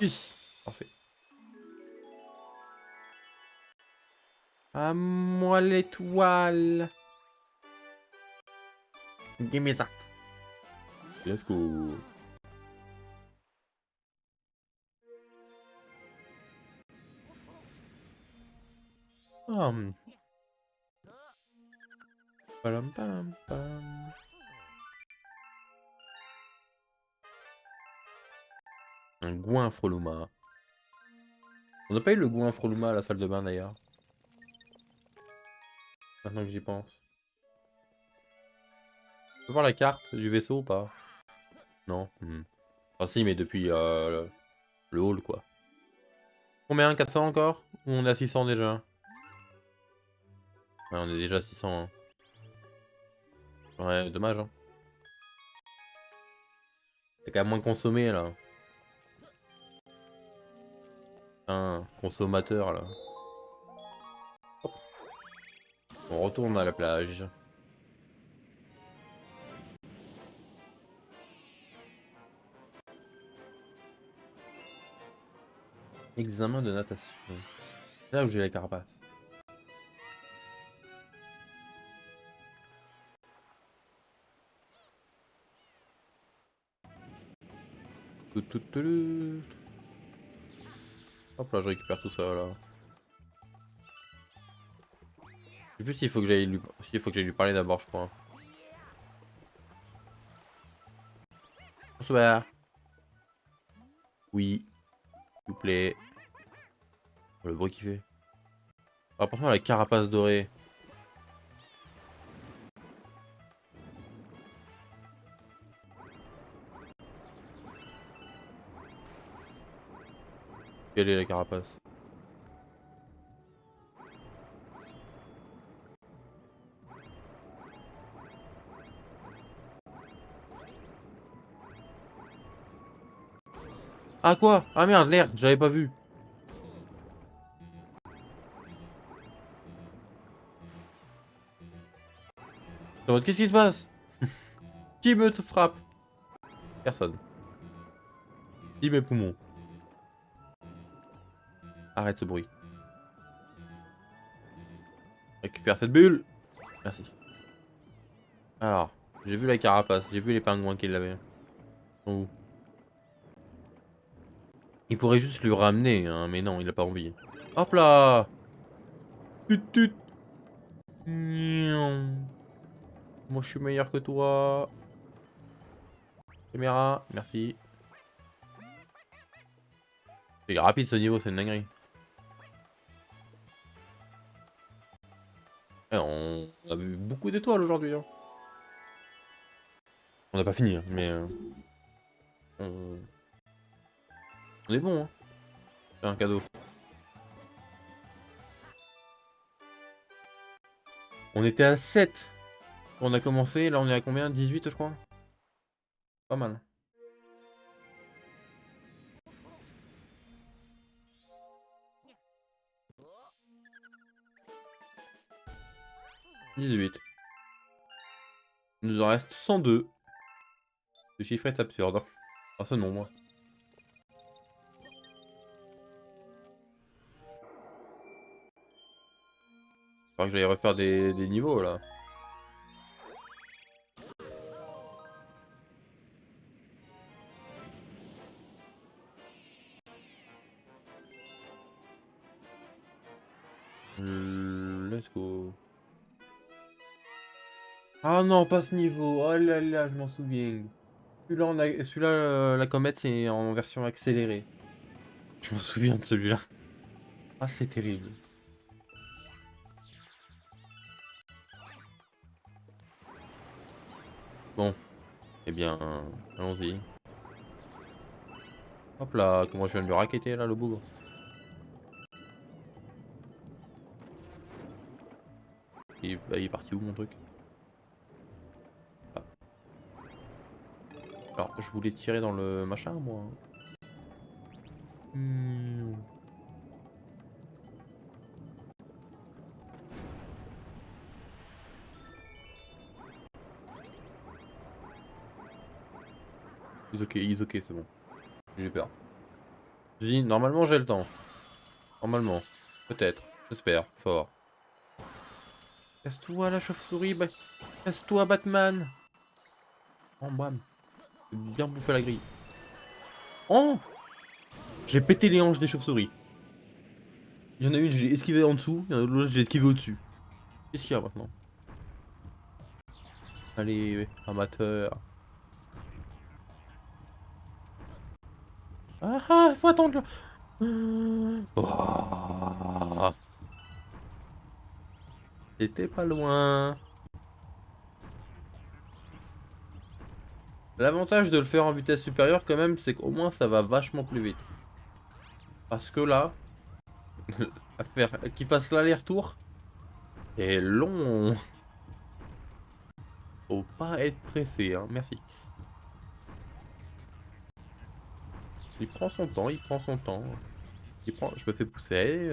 Is. Parfait. À moi l'étoile. Give me that. Let's go. Palam, palam, palam. Un goinfre Luma. On n'a pas eu le goinfre Luma à la salle de bain d'ailleurs. Maintenant que j'y pense. Tu peux voir la carte du vaisseau ou pas? Non. Enfin si, mais depuis le hall quoi. Combien? 400 encore? Ou on est à 600 déjà? Ouais, on est déjà à 600. Hein. Ouais, dommage. Hein. C'est quand même moins consommé là. Un consommateur là. Hop. On retourne à la plage. Examen de natation. C'est là où j'ai la carapace. Hop là, je récupère tout ça là. Je sais plus s'il faut que j'aille lui parler d'abord, je crois. Bonsoir. Oui, s'il vous plaît. Oh, le bruit qu'il fait. Rapporte-moi la carapace dorée. Quelle est la carapace? Ah quoi? Ah merde, l'air, j'avais pas vu. Qu'est-ce qui se passe? Qui me te frappe? Personne. Dis mes poumons. Arrête ce bruit. Récupère cette bulle. Merci. Alors, j'ai vu la carapace, j'ai vu les pingouins qui l'avaient. Ils sont où? Il pourrait juste lui ramener, hein, mais non, il a pas envie. Hop là! Tut tut! Miaou. Moi je suis meilleur que toi. Caméra, merci. C'est rapide ce niveau, c'est une dinguerie. Eh, on a vu beaucoup d'étoiles aujourd'hui. Hein. On n'a pas fini, hein, mais on... on est bon. Hein. C'est un cadeau. On était à 7 quand on a commencé, là on est à combien? 18 je crois. Pas mal. « 18. Il nous en reste 102. Ce chiffre est absurde. Hein. Enfin, ce nombre. Faudra que j'aille refaire des niveaux là. Let's go. Ah non, pas ce niveau. Oh là là, je m'en souviens. Celui-là, la comète, c'est en version accélérée. Je me souviens de celui-là. Ah, c'est terrible. Bon, eh bien, allons-y. Hop là, comment je viens de le racketter là, le bougre. Bah, il est parti où mon truc? Ah. Alors, je voulais tirer dans le machin, moi. Ils ok, c'est bon. J'ai peur. Je dis, normalement j'ai le temps. Normalement. Peut-être. J'espère. Fort. Casse-toi la chauve-souris. Casse-toi Batman. Oh bam. Bien bouffer la grille. Oh, j'ai pété les hanches des chauves-souris. Il y en a une, j'ai esquivé en dessous. Il y en a l'autre, j'ai esquivé au-dessus. Qu'est-ce qu'il y a maintenant? Allez, amateur. Ah ah, faut attendre. Oh, c'était pas loin. L'avantage de le faire en vitesse supérieure quand même, c'est qu'au moins ça va vachement plus vite. Parce que là, à faire qu'il fasse l'aller-retour, c'est long. Faut pas être pressé, hein. Merci. Il prend son temps, il prend son temps. Je me fais pousser,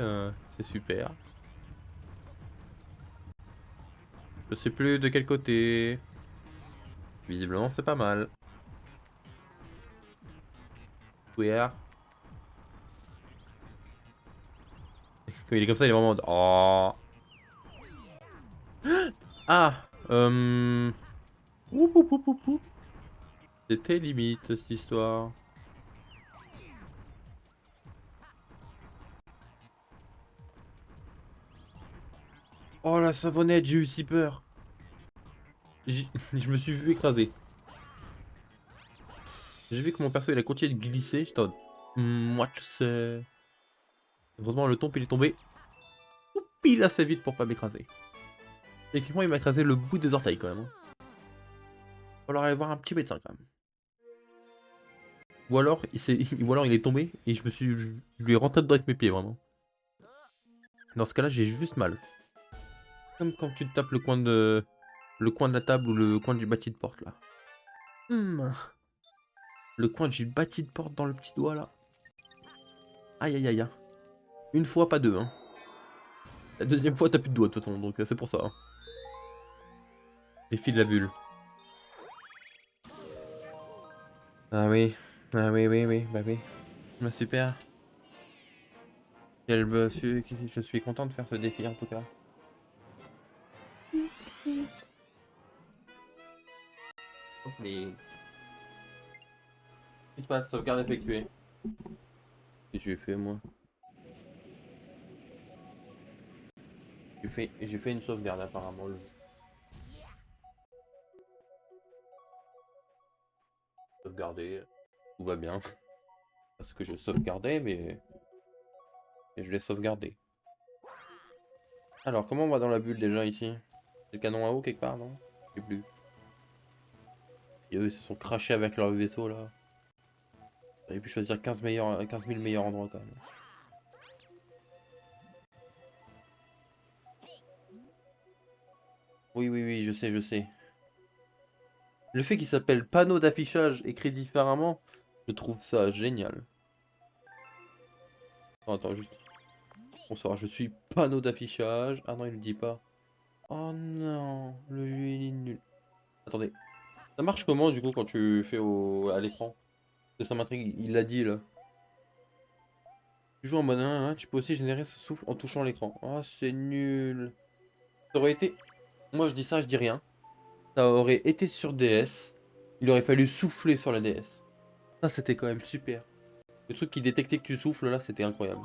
c'est super. Je sais plus de quel côté. Visiblement, c'est pas mal. Ouais. Quand il est comme ça, il est vraiment en mode, oh. Ah. Oup, oup, oup, oup, oup. C'était limite cette histoire. Oh la savonnette, j'ai eu si peur. Je me suis vu écraser. J'ai vu que mon perso il a continué de glisser. J'étais en mode, moi tu sais. Heureusement, le tombe il est tombé pile assez vite pour pas m'écraser. Techniquement, il m'a écrasé le bout des orteils quand même. Hein. Va falloir aller voir un petit médecin quand même. Ou alors, ou alors il est tombé et je lui ai rentré dedans avec mes pieds vraiment. Dans ce cas-là, j'ai juste mal. Comme quand tu te tapes le coin de la table ou le coin du bâti de porte là. Le coin du bâti de porte dans le petit doigt là. Aïe aïe aïe. Une fois, pas deux. Hein. La deuxième fois, t'as plus de doigts de toute façon, donc c'est pour ça. Hein. Les fils de la bulle. Ah oui. Ah oui, oui, oui, bah oui. Bah super. Je suis content de faire ce défi en tout cas. Hop les... Qu'est-ce qui se passe? Sauvegarde effectuée. Qu'est-ce que j'ai fait moi? J'ai fait une sauvegarde apparemment. Sauvegarder, tout va bien. Parce que je sauvegardais, mais je l'ai sauvegardé. Alors, comment on va dans la bulle déjà ici? C'est le canon à eau quelque part, non? Je sais plus. Et eux, ils se sont crachés avec leur vaisseau là. J'aurais pu choisir 15 000 meilleurs endroits quand même. Oui, oui, oui, je sais, je sais. Le fait qu'il s'appelle panneau d'affichage écrit différemment, je trouve ça génial. Attends, juste. Bonsoir, je suis panneau d'affichage. Ah non, il le dit pas. Oh non, le jeu il est nul. Attendez, ça marche comment du coup quand tu fais à l'écran? Parce que ça m'intrigue, il l'a dit là. Tu joues en mode 1, tu peux aussi générer ce souffle en touchant l'écran. Oh, c'est nul. Ça aurait été. Moi je dis ça, je dis rien. Ça aurait été sur DS. Il aurait fallu souffler sur la DS. Ça c'était quand même super. Le truc qui détectait que tu souffles là, c'était incroyable.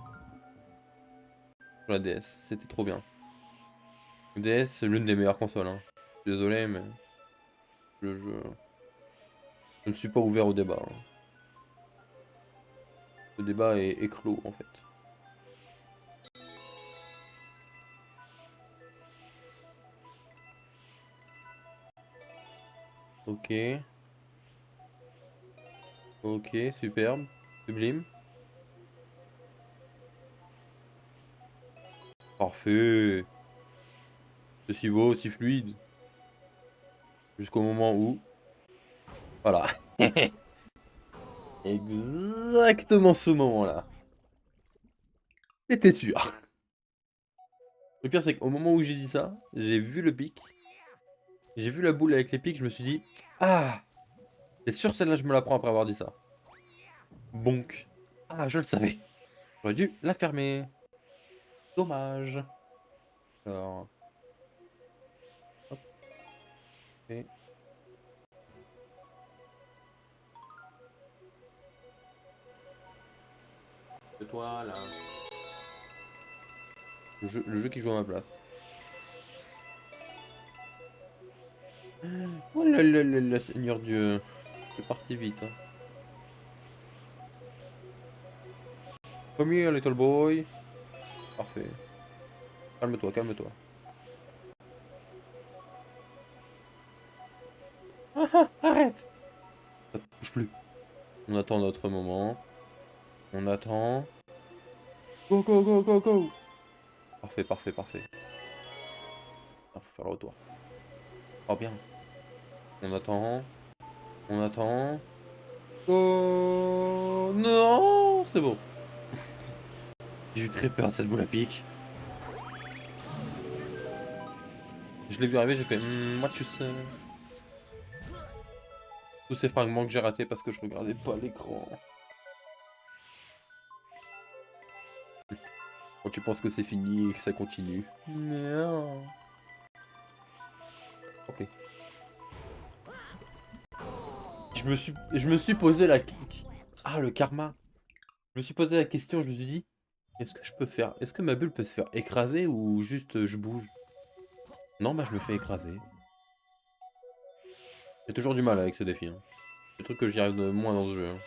Sur la DS, c'était trop bien. DS, c'est l'une des meilleures consoles. Hein. Désolé, mais je ne suis pas ouvert au débat. Hein. Le débat est clos en fait. Ok. Ok, superbe. Sublime. Parfait. C'est si beau, si fluide. Jusqu'au moment où... Voilà. Exactement ce moment-là. C'était sûr. Le pire, c'est qu'au moment où j'ai dit ça, j'ai vu le pic. J'ai vu la boule avec les pics, je me suis dit... Ah, c'est sûr, celle-là, je me la prends après avoir dit ça. Bonk. Ah, je le savais. J'aurais dû la fermer. Dommage. Alors, hop, et c'est toi là. Le jeu qui joue à ma place. Oh là là là là, Seigneur Dieu. C'est parti vite. Hein. Come here, little boy. Parfait. Calme-toi, calme-toi. Ah ah, arrête! Ça bouge plus. On attend notre moment. On attend. Go, go, go, go, go! Parfait, parfait, parfait. Ah, faut faire le retour. Oh bien. On attend. On attend. Go! Non! C'est bon. J'ai eu très peur de cette boule à pic. Je l'ai vu arriver, j'ai fait what you say? Tous ces fragments que j'ai ratés parce que je regardais pas l'écran. Quand tu penses que c'est fini et que ça continue. Non. Ok. Je me suis posé la... Ah, le karma. Je me suis posé la question, je me suis dit, est-ce que je peux faire... Est-ce que ma bulle peut se faire écraser ou juste je bouge? Non, bah je me fais écraser. J'ai toujours du mal avec ce défi. Hein. C'est le truc que j'y arrive de moins dans ce jeu. Hein.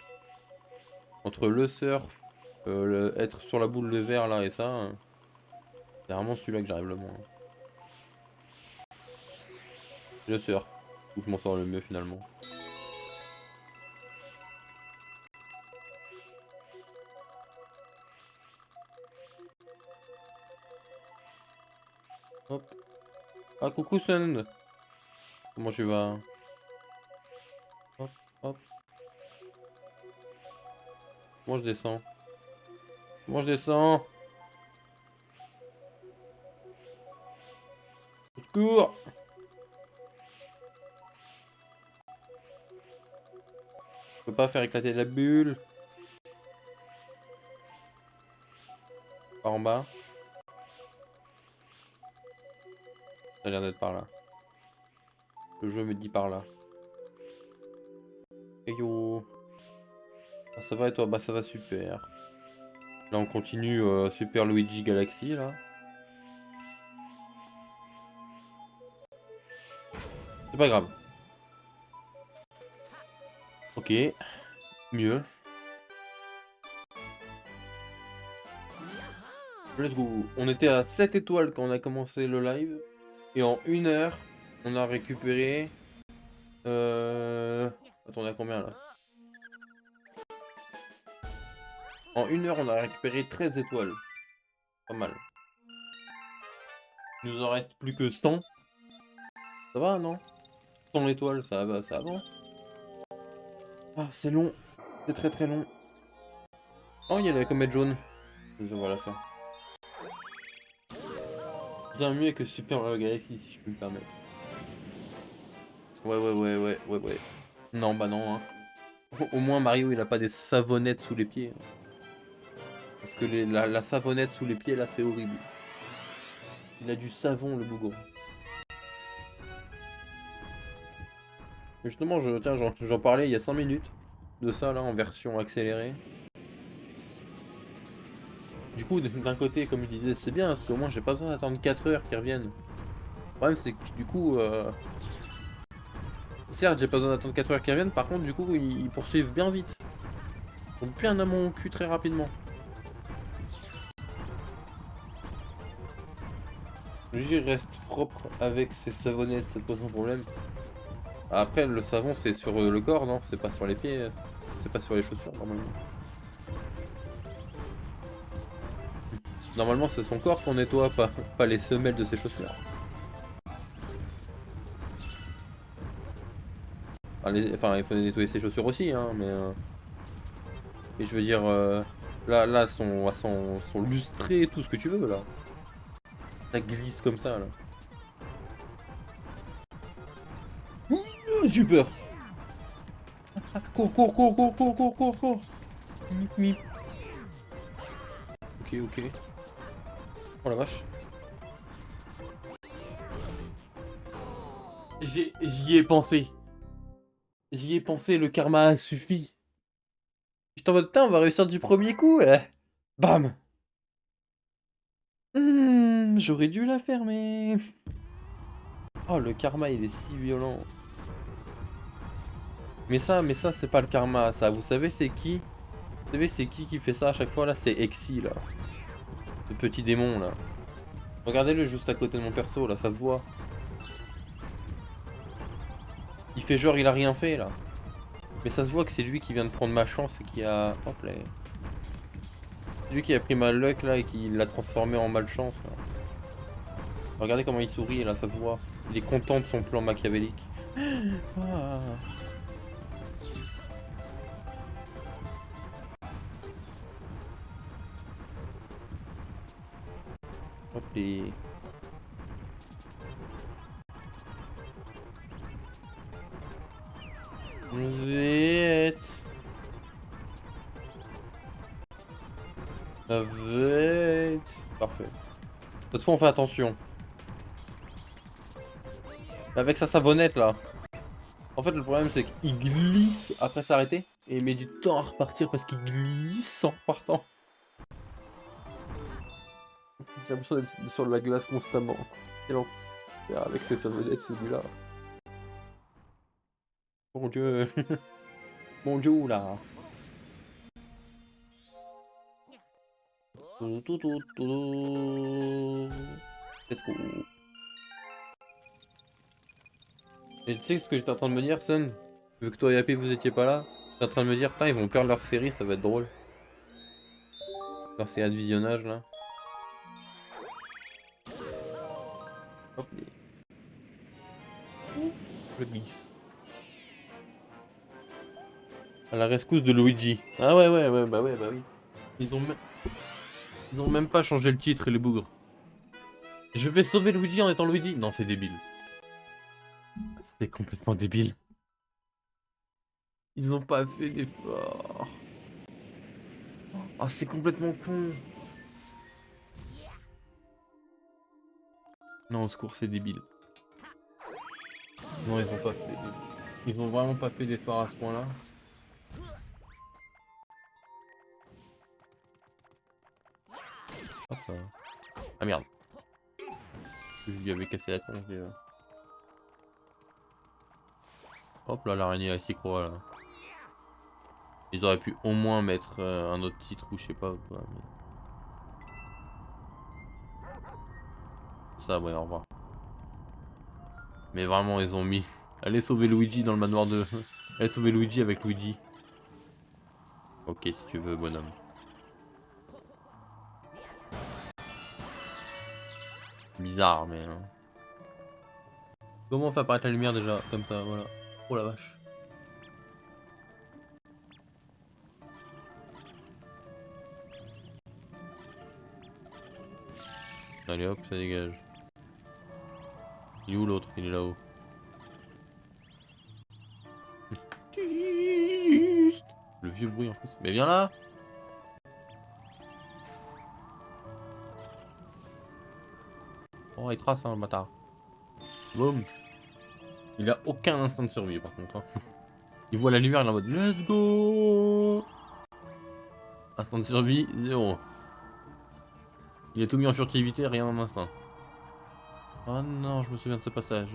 Entre le surf, être sur la boule de verre là et ça, c'est vraiment celui-là que j'arrive le moins. Le surf, où je m'en sors le mieux finalement. Hop. Ah coucou Send. Comment tu vas? Hop, hop. Comment je descends? Comment je descends? Au secours! Je peux pas faire éclater la bulle. Par en bas. Ça a l'air d'être par là. Le jeu me dit par là. Hey yo. Ah, ça va et toi? Bah ça va super. Là on continue Super Luigi Galaxy là. C'est pas grave. Ok. Mieux. Let's go. On était à 7 étoiles quand on a commencé le live. Et en 1 heure, on a récupéré... Attends, on a combien là? En 1 heure, on a récupéré 13 étoiles. Pas mal. Il nous en reste plus que 100. Ça va, non? 100 étoiles, ça va, ça avance. Ah, c'est long. C'est très très long. Oh, il y a la comète jaune. On va la faire. Bien mieux que Super Mario Galaxy, si je peux me permettre. Ouais. Non, bah non. Hein. Au moins, Mario, il a pas des savonnettes sous les pieds. Parce que la savonnette sous les pieds, là, c'est horrible. Il a du savon, le bougon. Justement, j'en parlais il y a 5 minutes de ça, là, en version accélérée. Du coup, d'un côté, comme je disais, c'est bien, parce qu'au moins, j'ai pas besoin d'attendre 4 heures qu'ils reviennent. Le problème, c'est que, du coup... Certes, j'ai pas besoin d'attendre 4 heures qu'ils reviennent, par contre, du coup, ils poursuivent bien vite. Ils ont bien à mon cul très rapidement. Le jus reste propre avec ses savonnettes, ça te pose un problème. Après, le savon, c'est sur le corps, non? C'est pas sur les pieds, c'est pas sur les chaussures, normalement. Normalement, c'est son corps qu'on nettoie, pas les semelles de ses chaussures. Enfin, il faut nettoyer ses chaussures aussi, hein, mais... Et je veux dire, là, sont lustrées, tout ce que tu veux, là. Ça glisse comme ça, là. J'ai eu peur. Cours. Mip, mip. Ok, ok. Oh la vache. J'y ai pensé. J'y ai pensé, le karma a suffi. J'étais en mode, putain, on va réussir du premier coup. Bam. J'aurais dû la fermer. Oh, le karma, il est si violent. Mais ça, c'est pas le karma, ça. Vous savez, c'est qui? Vous savez, c'est qui fait ça à chaque fois, là? C'est Exy, là. Le petit démon, là. Regardez-le juste à côté de mon perso, là, ça se voit. Il fait genre, il a rien fait, là. Mais ça se voit que c'est lui qui vient de prendre ma chance et qui a... Hop là. C'est lui qui a pris ma luck, là, et qui l'a transformé en malchance, là. Regardez comment il sourit, là, ça se voit. Il est content de son plan machiavélique. Ah. Hop les... Vite. Vite. Parfait. Cette fois on fait attention. Avec sa savonnette là. En fait le problème c'est qu'il glisse après s'arrêter. Et il met du temps à repartir parce qu'il glisse en repartant. J'ai l'impression d'être sur la glace constamment. Quel enfer avec ses savonnettes celui-là. Mon dieu. Mon dieu là. Let's go. Et tu sais ce que j'étais en train de me dire, Sun? Vu que toi et Happy vous étiez pas là, j'étais en train de me dire, putain, ils vont perdre leur série, ça va être drôle. Leur série de visionnage là. Hop, je glisse. À la rescousse de Luigi. Ah ouais, bah oui. Ils ont même pas changé le titre, les bougres. Je vais sauver Luigi en étant Luigi. Non, c'est débile. C'est complètement débile. Ils ont pas fait d'effort. Ah, c'est complètement con. Non, au secours, c'est débile. Non, ils ont pas fait d'effort. Ils ont vraiment pas fait d'effort à ce point-là. Hop là. Ah merde. Je lui avais cassé la tronche déjà. Hop là, l'araignée à 6 croix là. Ils auraient pu au moins mettre un autre titre ou je sais pas quoi. Mais... Ça, ouais, au revoir. Mais vraiment, ils ont mis. Allez sauver Luigi dans le manoir de. Allez sauver Luigi avec Luigi. Ok, si tu veux, bonhomme. Bizarre, mais. Comment on fait apparaître la lumière déjà? Comme ça, voilà. Oh la vache. Allez hop, ça dégage. Il est où l'autre? Il est là-haut. Le vieux bruit en plus. Mais viens là! Oh, il trace, hein, le bâtard. Boum! Il a aucun instinct de survie par contre. Hein. Il voit la lumière, il est en mode let's go! Instinct de survie, 0. Il a tout mis en furtivité, rien en instinct. Oh non, je me souviens de ce passage.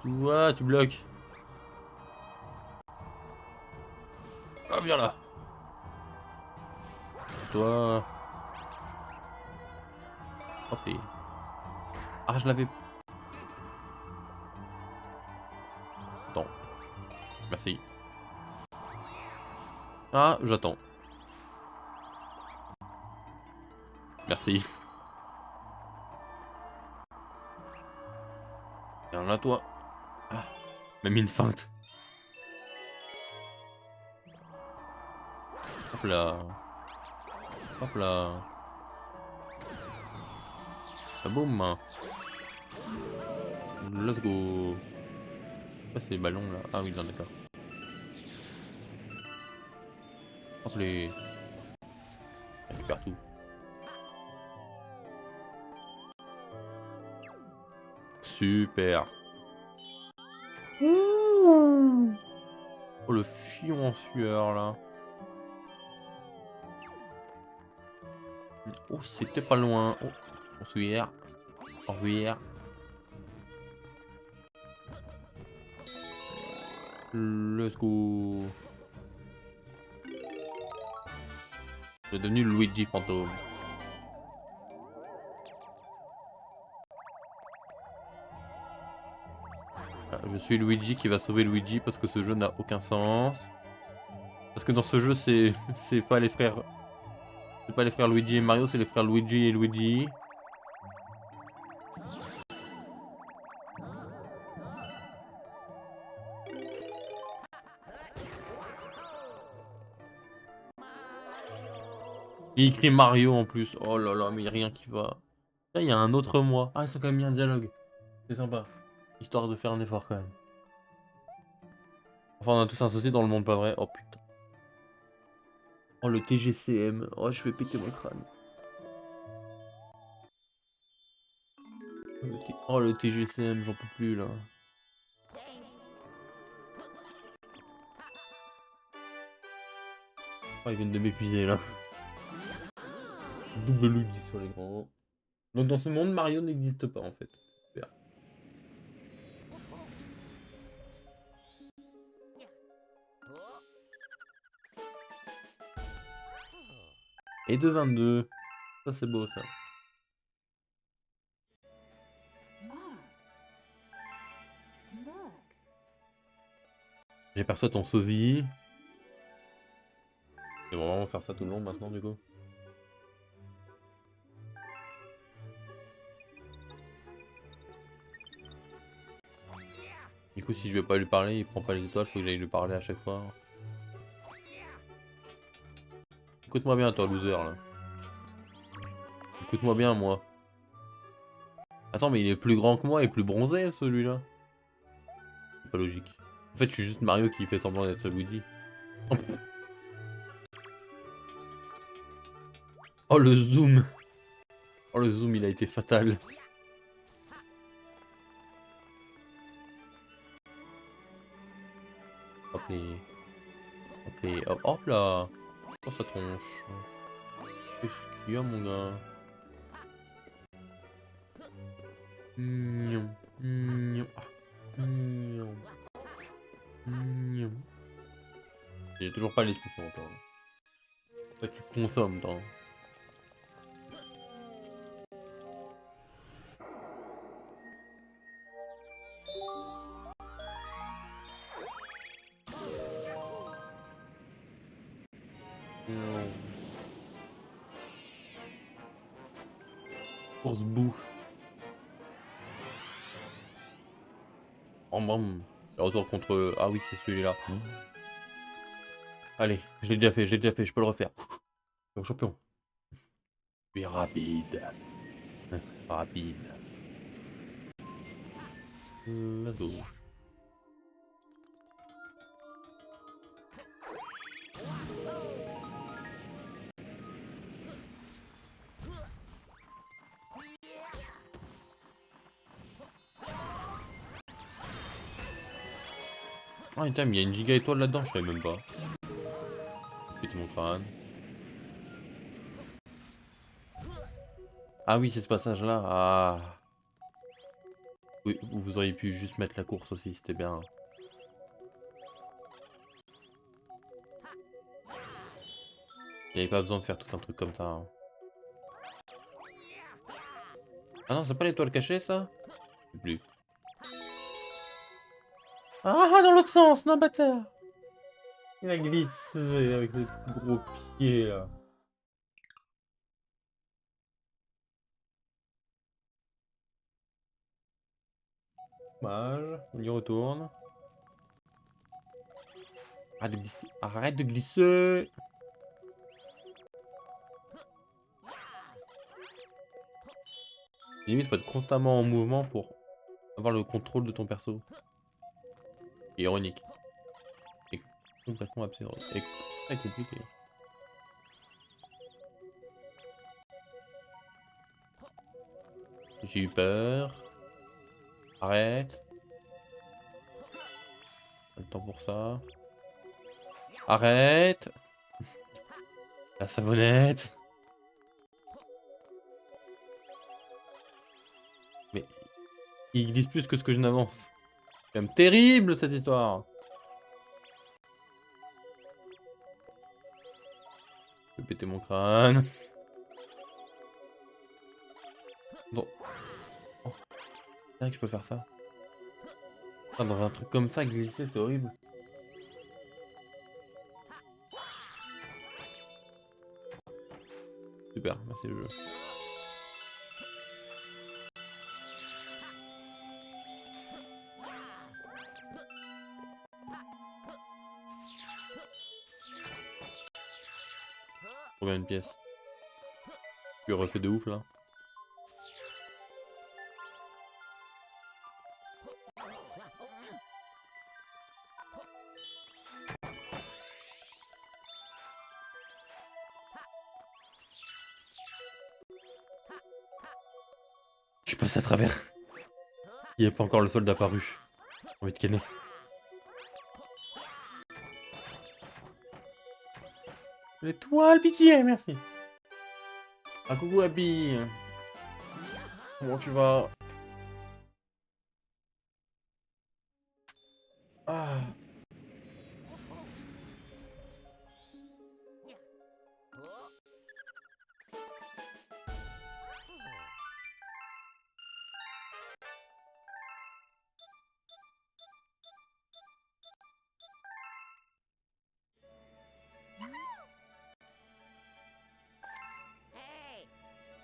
Ouah, tu bloques. Ah, viens là. Toi. Hop et... Ah, je l'avais... Attends. Merci. Ah, j'attends. Merci. Viens là, toi. Ah, même une feinte. Hop là. Hop là. Ah, boum. Let's go. Ah, c'est les ballons là. Ah oui, non, d'accord. Hop les. On récupère tout. Super. Ouh. Oh le fion en sueur là. Oh c'était pas loin. Oh, on se hier. Au revoir. Let's go. Je suis devenu Luigi fantôme. Je suis Luigi qui va sauver Luigi parce que ce jeu n'a aucun sens. Parce que dans ce jeu c'est pas les frères. C'est pas les frères Luigi et Mario, c'est les frères Luigi et Luigi. Il écrit Mario en plus. Oh là là, mais y a rien qui va. Là, il y a un autre moi. Ah, ils ont quand même mis un dialogue. C'est sympa. Histoire de faire un effort quand même. Enfin, on a tous un souci dans le monde, pas vrai? Oh putain. Oh, le TGCM. Oh, je vais péter mon crâne. Oh, le TGCM, j'en peux plus là. Oh, ils viennent de m'épuiser là. Double Luigi sur l'écran. Donc, dans ce monde, Mario n'existe pas en fait. Super. Et de 22. Ça, c'est beau ça. J'aperçois ton sosie. Ils vont vraiment faire ça tout le long maintenant du coup. Du coup si je vais pas lui parler, il prend pas les étoiles, faut que j'aille lui parler à chaque fois. Écoute-moi bien toi loser là. Écoute-moi bien moi. Attends mais il est plus grand que moi et plus bronzé celui-là. C'est pas logique. En fait je suis juste Mario qui fait semblant d'être Luigi. Oh le zoom. Oh le zoom il a été fatal. Hop les... Hop les... Hop, hop là. Oh sa tronche. Qu'est-ce qu'il y a mon gars? Mignon. Mignon. Ah. Mignon. Mignon. J'ai toujours pas les sous encore. Toi tu consommes toi. Course boue. Bam bam. C'est retour contre... Ah oui c'est celui-là. Allez, j'ai déjà fait, je peux le refaire. Au champion. Je suis rapide. Rapide. Let's go. Ah, il y a une giga étoile là-dedans, je savais même pas. Péter mon crâne. Ah oui, c'est ce passage-là. Ah. Oui, vous auriez pu juste mettre la course aussi, c'était bien. Il n'y avait pas besoin de faire tout un truc comme ça. Hein. Ah non, c'est pas l'étoile cachée ça? Je sais plus. Ah, dans l'autre sens, non, bâtard! Il a glissé avec ses gros pieds là. Dommage, on y retourne. Arrête de glisser. Arrête de glisser. Limite, faut être constamment en mouvement pour avoir le contrôle de ton perso. C'est ironique. Et complètement absurde. Et très compliqué. J'ai eu peur. Arrête. Pas le temps pour ça. Arrête. La savonnette. Mais il glisse plus que ce que je n'avance. C'est quand même terrible cette histoire. Je vais péter mon crâne. Bon. Oh, c'est vrai que je peux faire ça. Ah, dans un truc comme ça, glisser, c'est horrible. Super, merci le jeu. Trop bien une pièce. Tu refais de ouf là. Je passe à travers. Il n'y a pas encore le soldat apparu. J'ai envie de canner. L'étoile, pitié, merci. Ah coucou Abby. Comment tu vas? Ah.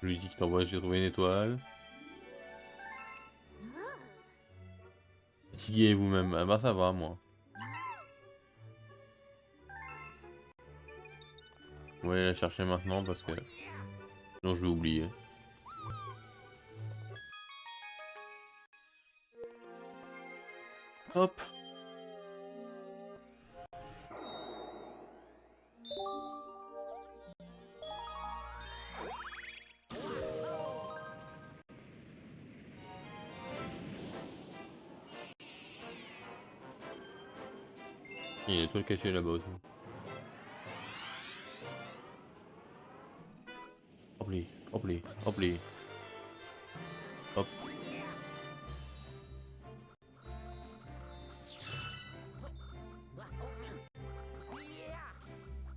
Je lui dis qu'il t'envoie, j'ai trouvé une étoile. Fatigué vous-même. Ah bah ça va moi. On va aller la chercher maintenant parce que sinon je vais oublier. Hop. Il y a des trucs cachés là-bas aussi. Hop les, hop les, hop les. Hop.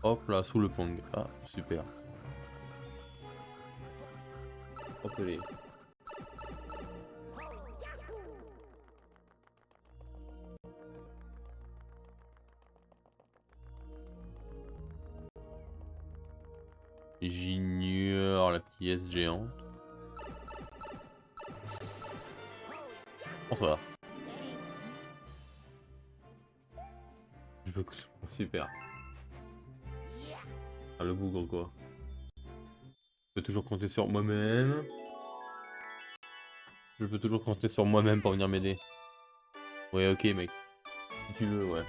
Hop là, sous le pong. Ah, super. Hop les. J'ignore la pièce géante. Bonsoir. Je peux... Super. Ah, le bougre quoi. Je peux toujours compter sur moi-même. Je peux toujours compter sur moi-même pour venir m'aider. Ouais, ok mec. Si tu veux, ouais.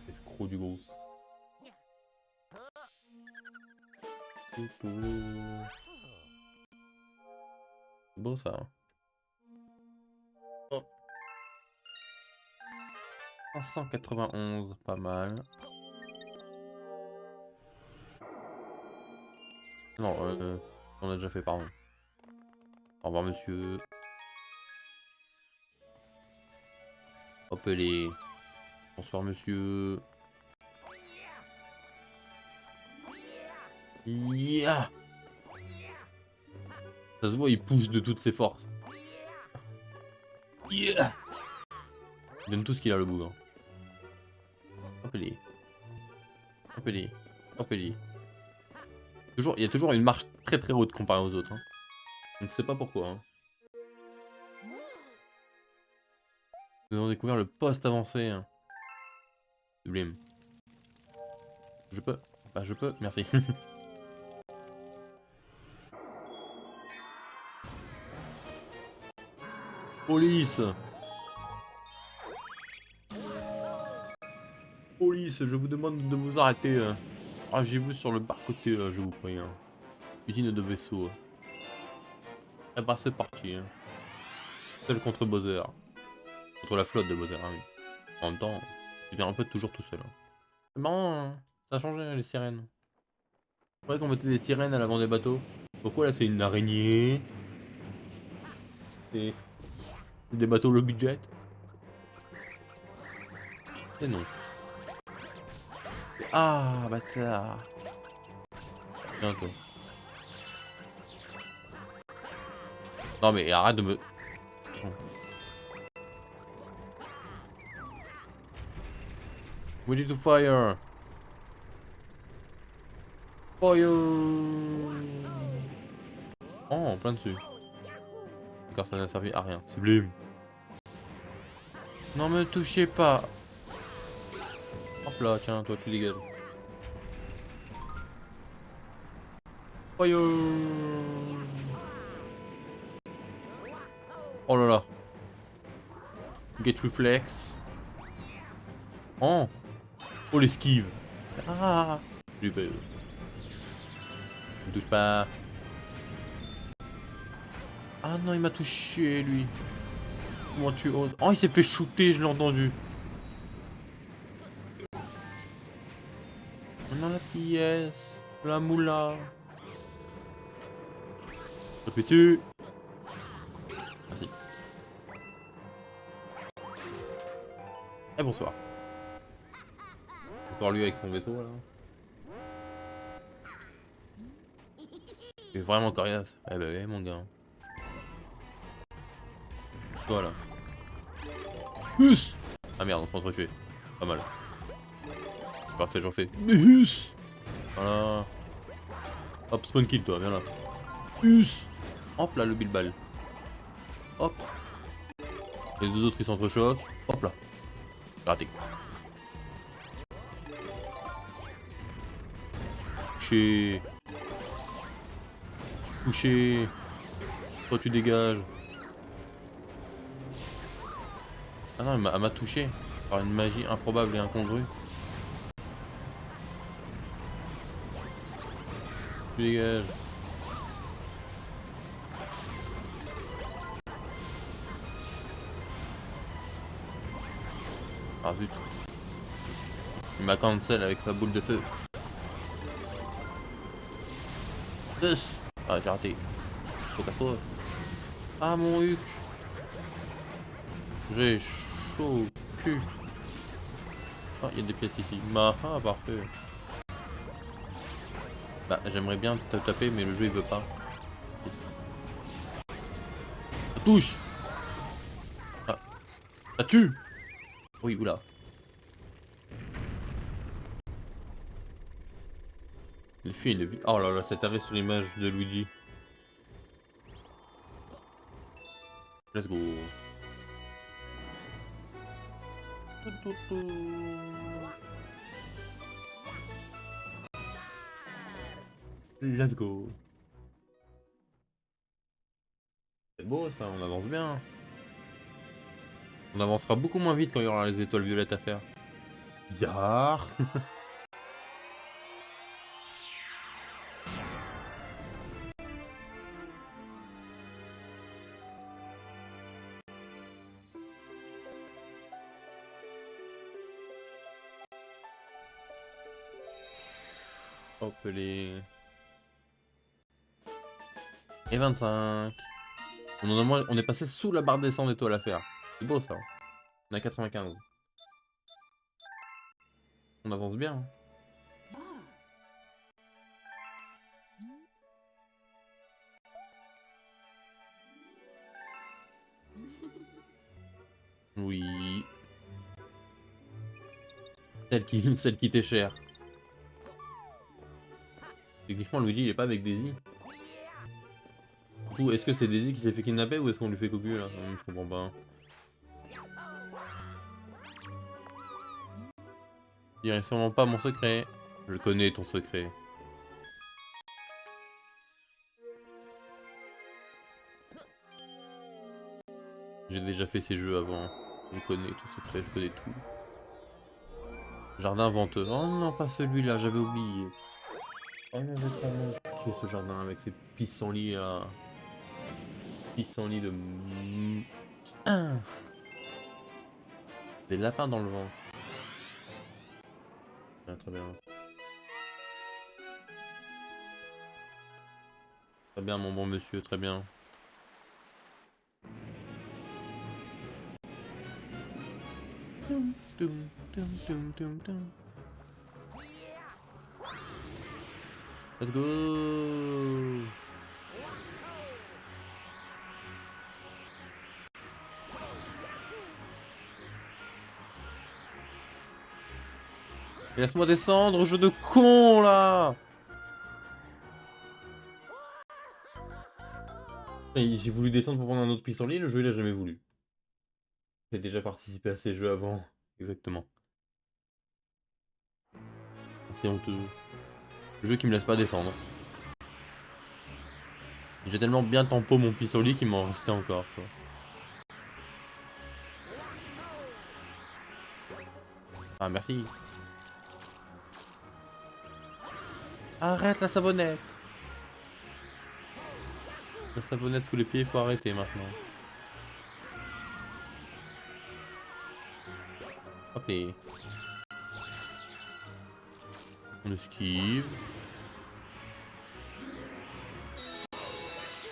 Escroc du groupe. Beau ça. Hein. Oh. 591, pas mal. Non, on a déjà fait, pardon. Au revoir, monsieur. Hop les. Bonsoir, monsieur. Yeah. Ça se voit, il pousse de toutes ses forces. Yeah. Il donne tout ce qu'il a, le bougre. Hop les. Hop les. Hop les. Toujours, il y a toujours une marche très très haute comparée aux autres. Hein. On ne sait pas pourquoi. Hein. Nous avons découvert le poste avancé. Hein. Sublime. Je peux. Bah je peux, merci. Police. Police, je vous demande de vous arrêter. Rangez-vous sur le bas-côté, je vous prie. Usine de vaisseau. Eh bah, c'est parti. Seul contre Bowser. Contre la flotte de Bowser, hein, oui. En même temps, tu viens un peu toujours tout seul. C'est marrant, hein. Ça a changé les sirènes. C'est vrai qu'on mettait des sirènes à l'avant des bateaux. Pourquoi là c'est une araignée? C'est des bateaux low budget? C'est non. Ah, bâtard. Tiens, toi. Non mais arrête de me... Ready to fire. Fire. Oh, en plein dessus. D'accord, ça n'a servi à rien. Sublime. Non me touchez pas. Hop là, tiens, toi tu dégages. Fire. Oh là là. Get reflex. Oh. Oh l'esquive. Ah. Super. Ne touche pas. Ah non, il m'a touché lui. Comment tu oses? Oh, il s'est fait shooter, je l'ai entendu. On a la pièce. La moula. Répétu. Merci. Et bonsoir. Encore lui avec son vaisseau là. Il est vraiment coriace. Eh bah oui, mon gars. Voilà. Hus. Ah merde, on s'est entretué. Pas mal. Parfait, j'en fais. Hus. Voilà. Hop, spawn kill toi, viens là. Hus. Hop là, le bilbal. Hop. Les deux autres qui s'entrechoquent. Hop là. Raté. Touché. Touché. Toi tu dégages. Ah non, elle m'a touché. Par une magie improbable et incongrue. Tu dégages. Ah zut. Il m'a cancel avec sa boule de feu. Yes. Ah j'ai raté. Faut qu'à toi. Ah mon huc. J'ai chaud au cul. Ah il y a des pièces ici. Ah parfait. Bah j'aimerais bien te taper mais le jeu il veut pas. Ça touche. Ah. Ça tue. Oui oula. Il fuit, il est vite. Oh là là, cet arrêt sur l'image de Luigi. Let's go. Let's go. C'est beau ça, on avance bien. On avancera beaucoup moins vite quand il y aura les étoiles violettes à faire. Bizarre. Hop les... Et 25. On est passé sous la barre des 100 étoiles à faire. C'est beau ça. On a 95. On avance bien. Oui. Celle qui t'est chère. Techniquement, Luigi il est pas avec Daisy. Du coup, est-ce que c'est Daisy qui s'est fait kidnapper ou est-ce qu'on lui fait cocu là? Je comprends pas. Il dirait sûrement pas mon secret. Je connais ton secret. J'ai déjà fait ces jeux avant. Je connais ton secret, je connais tout. Jardin venteux. Oh non, pas celui-là, j'avais oublié. Oh, il m'avait tellement piqué ce jardin avec ses pissenlits là. Pissenlits de... Ah, des lapins dans le vent. Ah, très bien. Très bien, mon bon monsieur, très bien. Toum, toum, toum, toum, toum, toum. Let's go. Laisse-moi descendre, jeu de con là. J'ai voulu descendre pour prendre un autre pissenlit, le jeu il a jamais voulu. J'ai déjà participé à ces jeux avant. Exactement. C'est honteux. Le jeu qui me laisse pas descendre. J'ai tellement bien tempo mon pissenlit qu'il m'en restait encore quoi. Ah merci. Arrête la savonnette. La savonnette sous les pieds, il faut arrêter maintenant. Hop les. On esquive.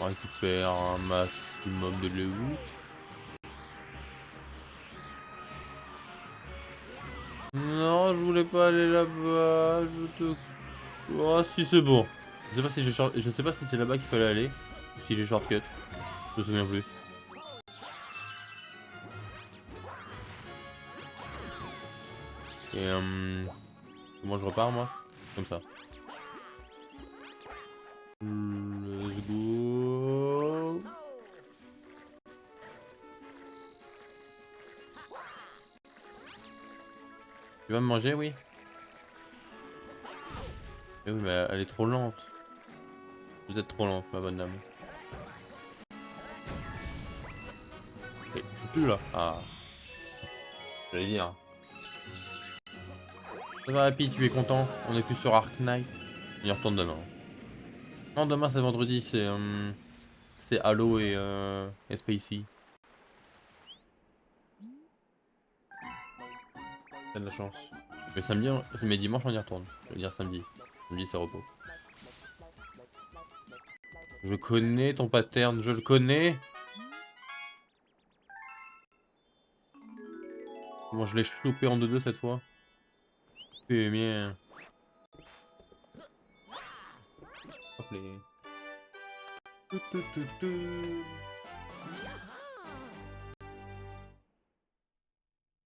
On récupère un maximum de loot. Non, je voulais pas aller là-bas. Je te... Oh si c'est bon. Je sais pas si je sais pas si c'est là-bas qu'il fallait aller. Ou si j'ai shortcut. Je me souviens plus. Et comment je repars moi? Comme ça. Let's go. Tu vas me manger, oui? Eh oui, mais elle est trop lente. Vous êtes trop lente, ma bonne dame. Et je suis plus là. Ah, j'allais dire. Ça va, Happy, tu es content? On est plus sur Ark Knight. On y retourne demain. Non, demain c'est vendredi, c'est Halo et Spacey. T'as de la chance. Mais samedi, mais dimanche on y retourne. Je veux dire samedi. Samedi c'est repos. Je connais ton pattern, je le connais. Comment je l'ai chopé en 2-2 cette fois. C'est bien. Hop les. Tout, tout, tout, tout.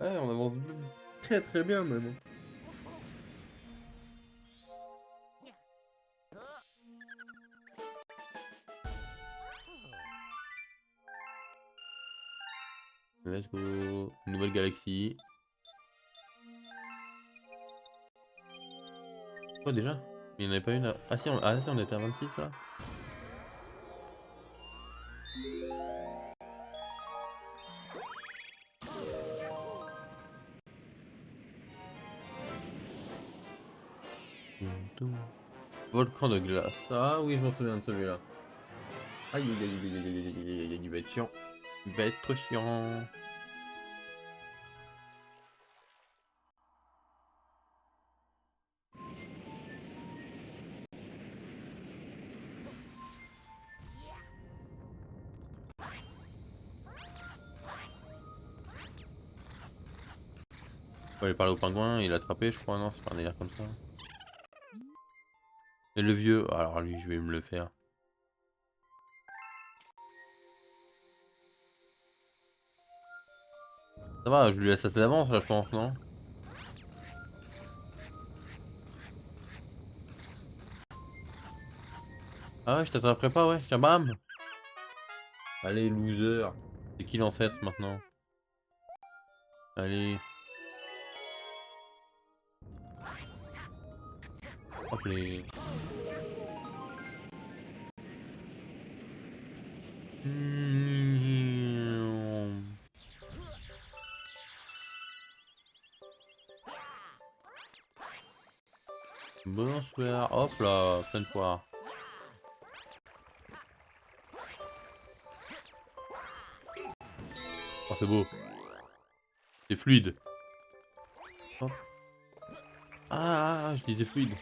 Ouais, on avance très très bien même. Let's go. Nouvelle galaxie. Quoi déjà? Il n'y en avait pas une à... Ah si, ah, si on était à 26 là. Volcan de glace. Ah oui, je m'en souviens de celui-là. Aïe aïe aïe aïe aïe aïe aïe aïe aïe, il va être chiant. Il va être chiant. Faut aller parler au pingouin, il l'a attrapé, je crois. Non, c'est pas un délire comme ça. Et le vieux, alors lui, je vais me le faire. Ça va, je lui laisse assez d'avance là, je pense, non? Ah ouais, je t'attraperai pas, ouais. Tiens, bam! Allez, loser. C'est qui l'ancêtre maintenant? Allez. Hop les. Bonsoir. Hop là, pleine poire. Oh, c'est beau. C'est fluide. Hop. Je disais fluide.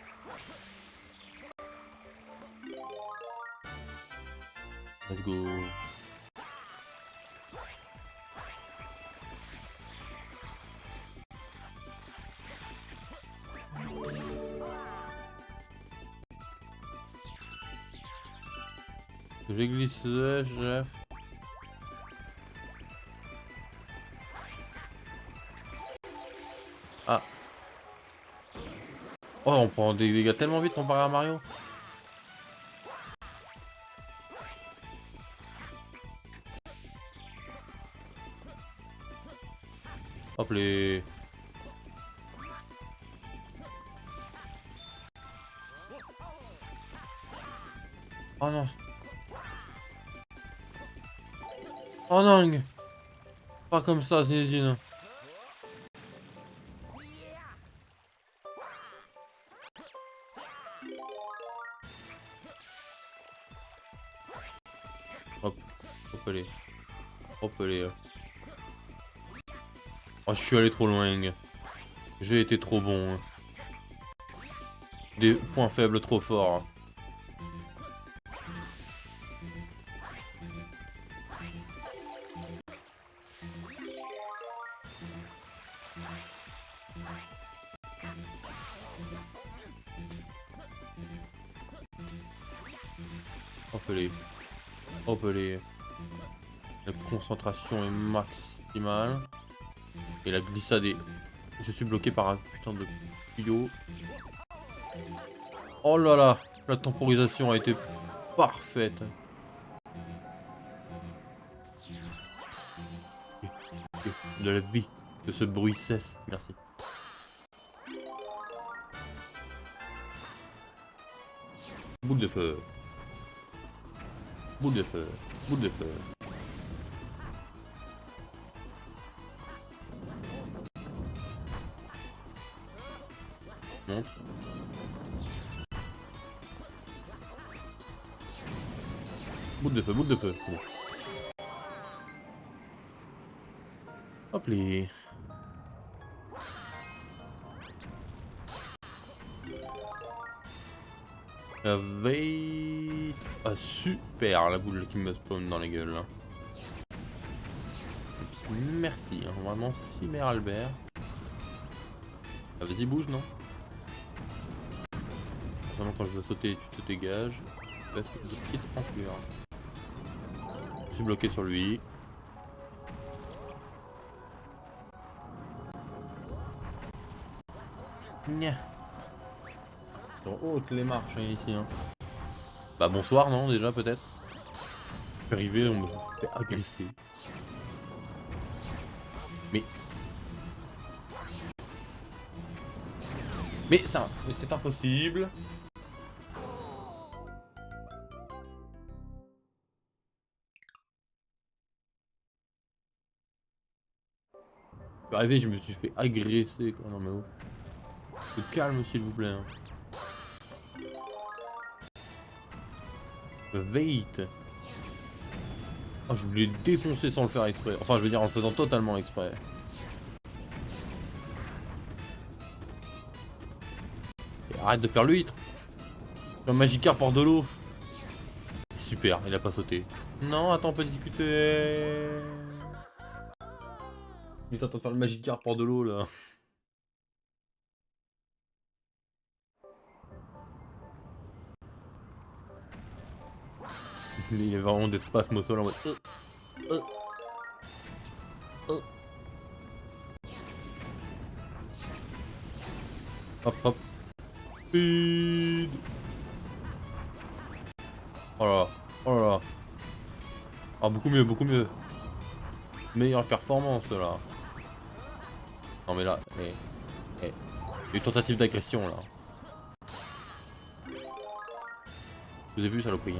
Let's go. J'ai glissé, chef. Ah. Oh, on prend des dégâts tellement vite comparé à Mario. Hop les... Oh non. Oh non. Pas comme ça, Zinedine. Hop. Hop les. Hop les. Oh, je suis allé trop loin. J'ai été trop bon. Des points faibles trop forts. Hop les. Hop les. La concentration est maximale. Et la glissade est... Je suis bloqué par un putain de tuyau. Oh là là. La temporisation a été parfaite. De la vie. Que ce bruit cesse. Merci. Boule de feu. Boule de feu. Boule de feu. Monte. Boule de feu, boule de feu. Bon. Hop les. Ah super la boule qui me spawn dans la gueule là. Merci, hein, vraiment Cimer Albert. Ah, vas-y bouge non. Vraiment quand je veux sauter tu te dégages. Là c'est de petites enflures. Je suis bloqué sur lui. Nya. Ils sont hautes les marches hein, ici hein. Bah bonsoir non déjà peut-être. Je suis arrivé, on me fait agresser. Mais c'est impossible. Je suis arrivé, je me suis fait agresser quoi. Non mais oh. Calme s'il vous plaît. Hein. Wait. Oh, je voulais défoncer sans le faire exprès. Enfin je veux dire en le faisant totalement exprès. Et arrête de faire l'huître. Un Magikarp hors de l'eau. Super, il a pas sauté. Non, attends, on peut discuter. Il est en train de faire le Magikarp hors de l'eau là. Il est vraiment des spasmes au sol en mode. Hop hop. Speed. Oh là là. Oh là là. Ah beaucoup mieux, beaucoup mieux. Meilleure performance là. Non mais là, il y a une tentative d'agression là. Vous avez vu ça le prix.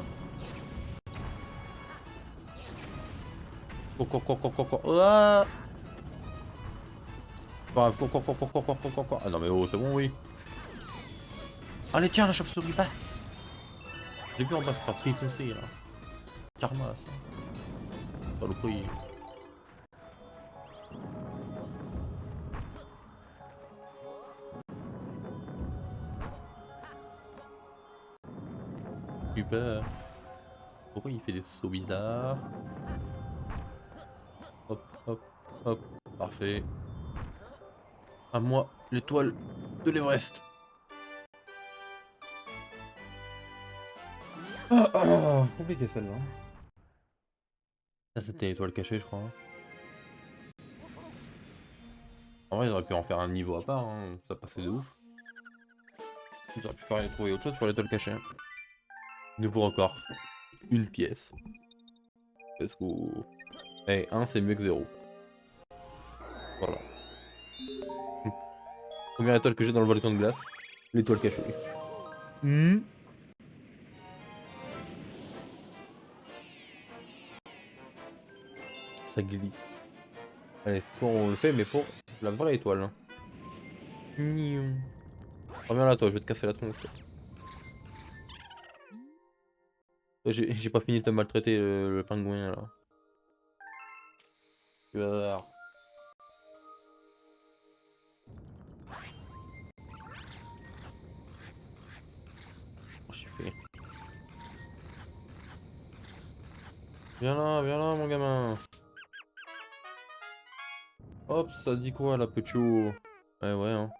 Ah non mais oh c'est bon oui. Allez, tiens, la chauve-souris, bah. J'ai vu en bas, ça pris foncé là. Karma, ça. Pas le prix. Super. Pourquoi il fait des sauts bizarres? Hop, hop, hop. Parfait. À moi, l'étoile de l'Everest. Compliqué celle-là. Ça c'était l'étoile cachée, je crois. En vrai, ils auraient pu en faire un niveau à part, hein. Ça passait de ouf. Ils auraient pu faire trouver autre chose pour l'étoile cachée. Nouveau record. Une pièce. Parce que... Eh, 1 c'est mieux que 0. Voilà. Première étoile que j'ai dans le volcan de glace. L'étoile cachée. Ça glisse. Allez, ce soir on le fait, mais pour la vraie étoile. Hein. Reviens là, toi, je vais te casser la tronche. J'ai pas fini de te maltraiter le pingouin là. Tu vas voir. Oh, j'ai fait. Viens là, mon gamin. Hop, ça dit quoi la petcho? Ouais, ouais, hein.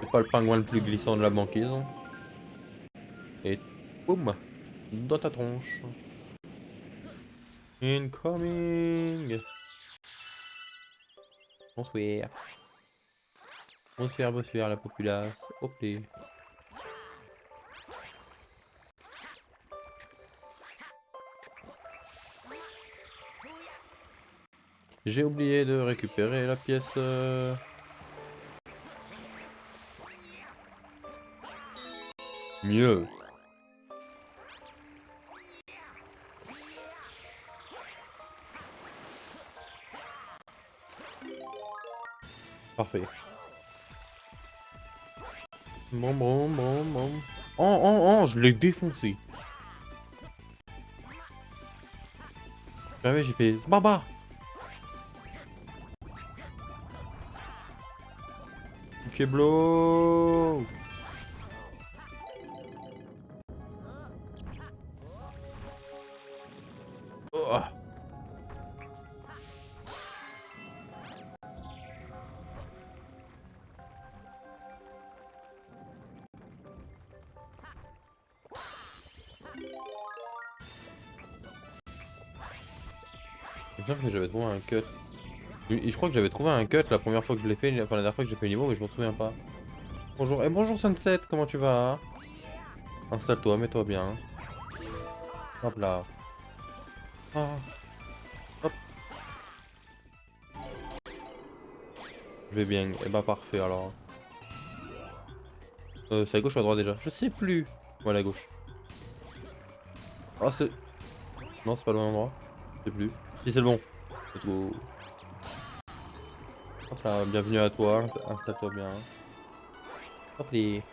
C'est pas le pingouin le plus glissant de la banquise. Hein. Et boum, dans ta tronche. Incoming. Bonsoir. Bonsoir, bonsoir la populace. Hop les. J'ai oublié de récupérer la pièce. Mieux. Parfait. Bon, bon, bon, bon. Oh, je l'ai défoncé. Ah ouais, j'ai fait baba. Keblo. Oh. Il me semble que j'avais trouvé un cut. Et je crois que j'avais trouvé un cut la première fois que je l'ai fait, enfin la dernière fois que j'ai fait le niveau, mais je m'en souviens pas. Bonjour, et bonjour Sunset, comment tu vas? Installe-toi, mets-toi bien. Hop là. Ah. Hop. Je vais bien, et bah parfait alors. C'est à gauche ou à droite déjà? Je sais plus. Voilà, à gauche. Ah, c'est... Non, c'est pas le bon endroit. Je sais plus. Si, c'est le bon. Let's go. Hop là, bienvenue à toi, installe-toi bien. Hop les...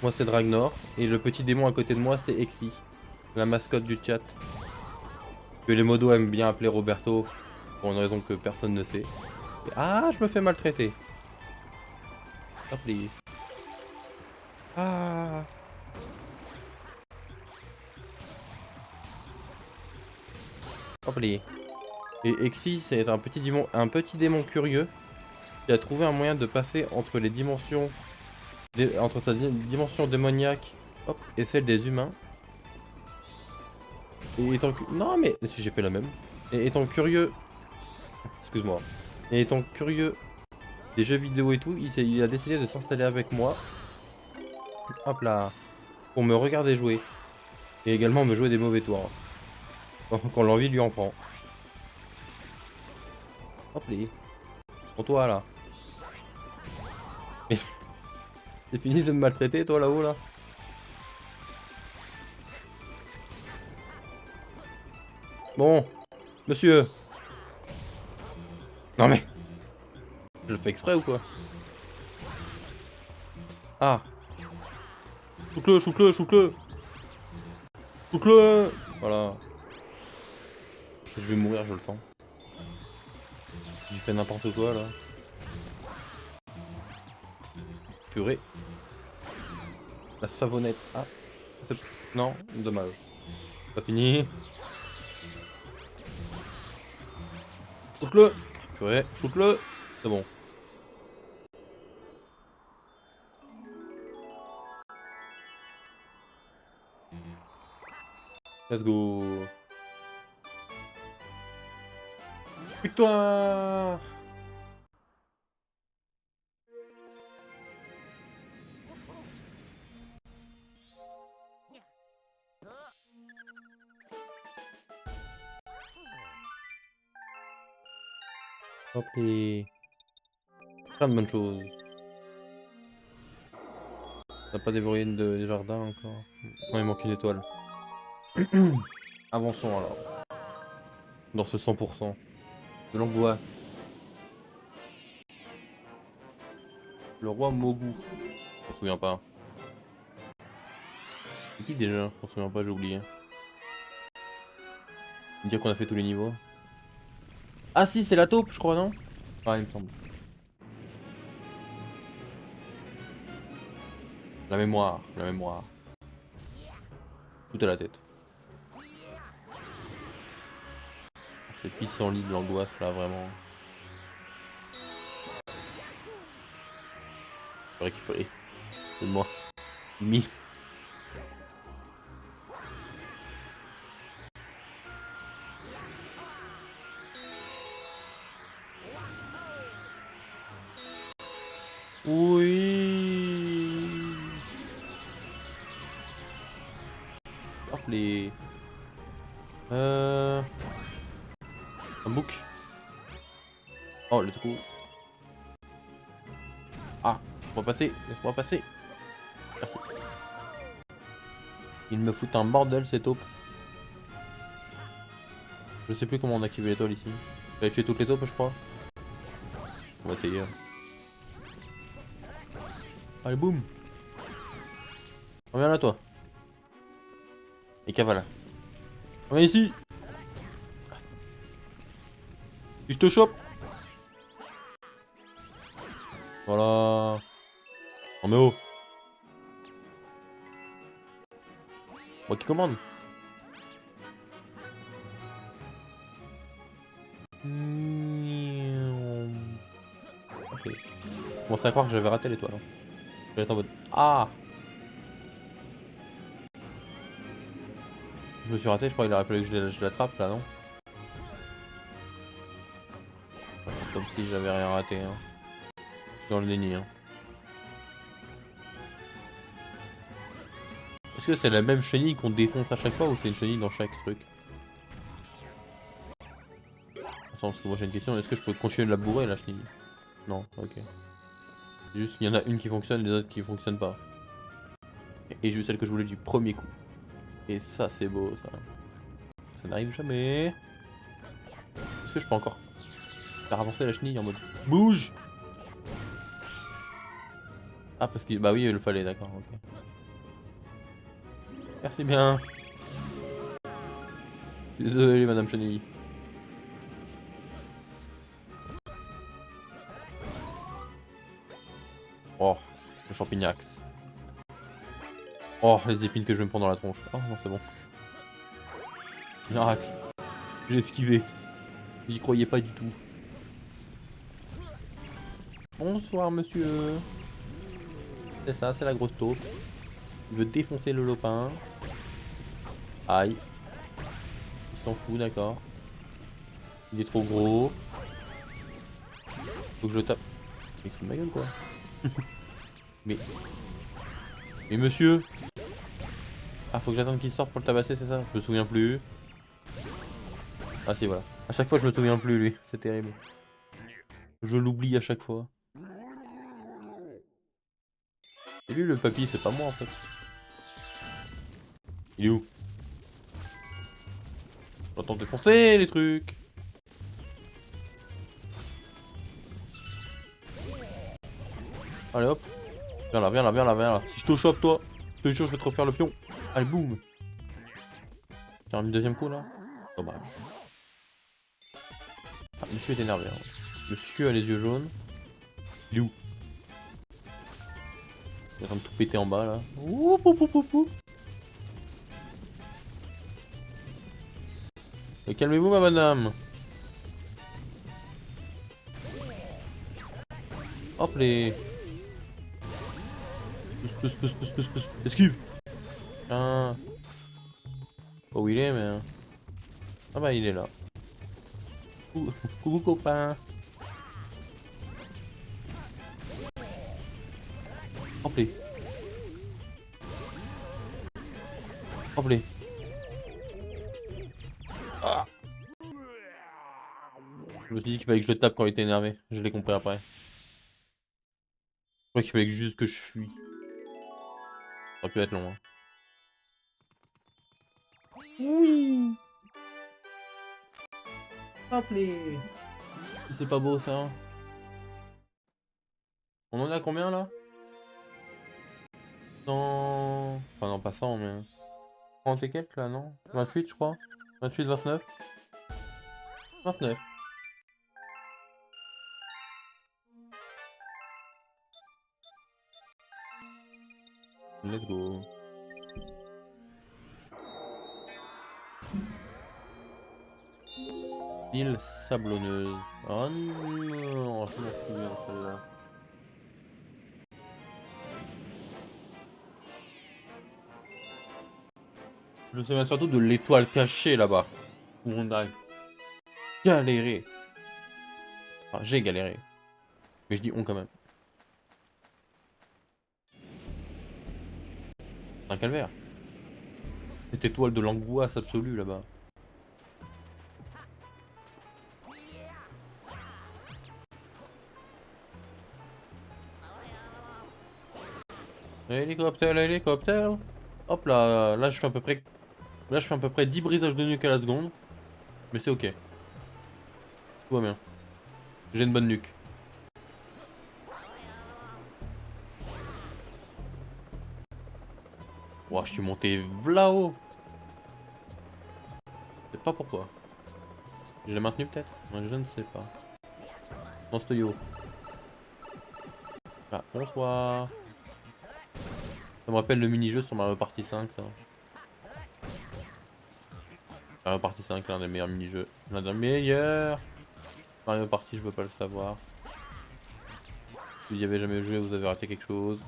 Moi c'est Dragnor, et le petit démon à côté de moi c'est Exi, la mascotte du chat. Que les modos aiment bien appeler Roberto, pour une raison que personne ne sait. Et ah, je me fais maltraiter. Hop les... Ah. Hop les... Et Exi c'est un petit démon curieux qui a trouvé un moyen de passer entre les dimensions... entre sa dimension démoniaque hop, et celle des humains. Et étant non mais si j'ai fait la même. Et étant curieux, excuse-moi. Et étant curieux des jeux vidéo et tout, il a décidé de s'installer avec moi. Hop là, pour me regarder jouer et également me jouer des mauvais tours quand l'envie lui en prend. Hop les, pour toi là. Mais c'est fini de me maltraiter toi là-haut là. Bon, monsieur. Non mais, je le fais exprès ou quoi? Ah, shoot-le, shoot-le, shoot-le, shoot-le. Voilà. Je vais mourir, je le sens. J'ai fait n'importe quoi là. Purée. La savonnette. Ah, non, dommage. Pas fini. Shoot-le. Purée, shoot-le. C'est bon. Let's go. Victoire. Hop et... Plein de bonnes choses. T'as pas dévoré des jardins encore? Non, il manque une étoile. Avançons alors. Dans ce 100%. De l'angoisse. Le roi Mogu. Je me souviens pas. C'est qui déjà? Je me souviens pas, j'ai oublié. Dire qu'on a fait tous les niveaux. Ah si, c'est la taupe, je crois, non? Ah, il me semble. La mémoire, la mémoire. Tout à la tête. C'est pissenlit de l'angoisse là, vraiment. Je vais récupérer. C'est de moi. Mi. Oui. Hop les. Un bouc. Oh, le trou. Ah, laisse-moi passer, laisse-moi passer. Merci. Il me fout un bordel, ces taupes. Je sais plus comment on active l'étoile ici. J'avais tué toutes les taupes, je crois. On va essayer. Allez, boum. Reviens là, toi. Et cavale. Reviens ici. Si je te chope. Voilà. Non mais oh. Moi qui commande. Ok. Je commençais à croire que j'avais raté l'étoile. J'allais être en mode... Ah. Je me suis raté, je crois qu'il aurait fallu que je l'attrape là, non? Comme si j'avais rien raté. Hein. Dans le déni. Hein. Est-ce que c'est la même chenille qu'on défonce à chaque fois ou c'est une chenille dans chaque truc? Attends, parce que moi j'ai une question, est-ce que je peux continuer de la bourrer la chenille? Non, ok. Juste, il y en a une qui fonctionne, les autres qui fonctionnent pas. Et j'ai eu celle que je voulais du premier coup. Et ça, c'est beau, ça. Ça n'arrive jamais. Est-ce que je peux encore faire avancer la chenille en mode bouge? Ah, parce que... Bah oui, il le fallait, d'accord, ok. Merci bien. Désolé, madame chenille. Oh, le champignax. Oh, les épines que je vais me prendre dans la tronche. Oh non, c'est bon. Miracle. J'ai esquivé. J'y croyais pas du tout. Bonsoir, monsieur. C'est ça, c'est la grosse taupe. Il veut défoncer le lopin. Aïe. Il s'en fout, d'accord. Il est trop gros. Faut que je le tape. Il se fout de ma gueule, quoi. Mais... Mais monsieur. Ah, faut que j'attende qu'il sorte pour le tabasser, c'est ça? Je me souviens plus. Ah si, voilà. À chaque fois, je me souviens plus, lui. C'est terrible. Je l'oublie à chaque fois. Et lui, le papy, c'est pas moi, en fait. Il est où? J'entends défoncer les trucs. Allez hop. Viens là, viens là, viens là, viens là. Si je te chope toi, je te jure, je vais te refaire le fion. Allez, boum. T'as un deuxième coup là. Dommage. Ah, monsieur est énervé. Hein. Monsieur a les yeux jaunes. Il est où? Il est en train de tout péter en bas là. Oup, oup, oup, oup, oup. Calmez-vous ma madame. Hop les. Pousse, pousse, pousse, pousse, pousse, pousse. Esquive. Tiens. Pas où il est mais... Ah bah il est là. Coucou copain. Hop les. Hop les. Ah. Je me suis dit qu'il fallait que je le tape quand il était énervé. Je l'ai compris après. Je crois qu'il fallait juste que je fuis. Ça aurait pu être long. Hein. Oui. Hop les. C'est pas beau ça. On en a combien là? 100... Enfin non pas 100 mais... 30 et quelques là non? 28 je crois. 28, 29. 29. Let's go. Île sablonneuse. Oh non, je m'en souviens celle-là. Je me souviens surtout de l'étoile cachée là-bas. Où on a galéré. Enfin, j'ai galéré. Mais je dis on quand même. C'est un calvaire. Cette étoile de l'angoisse absolue là-bas. Hélicoptère, hélicoptère. Hop là, là je fais à peu près... Là je fais à peu près 10 brisages de nuque à la seconde. Mais c'est ok. Tout va bien. J'ai une bonne nuque. Ouah, je suis monté là-haut. Je sais pas pourquoi. Je l'ai maintenu peut-être? Moi je ne sais pas. Dans ce yo. Ah, bonsoir. Ça me rappelle le mini-jeu sur Mario Party 5 ça. Mario Party 5, l'un des meilleurs mini-jeux. L'un des meilleurs. Mario Party, je veux pas le savoir. Si vous y avez jamais joué, vous avez raté quelque chose.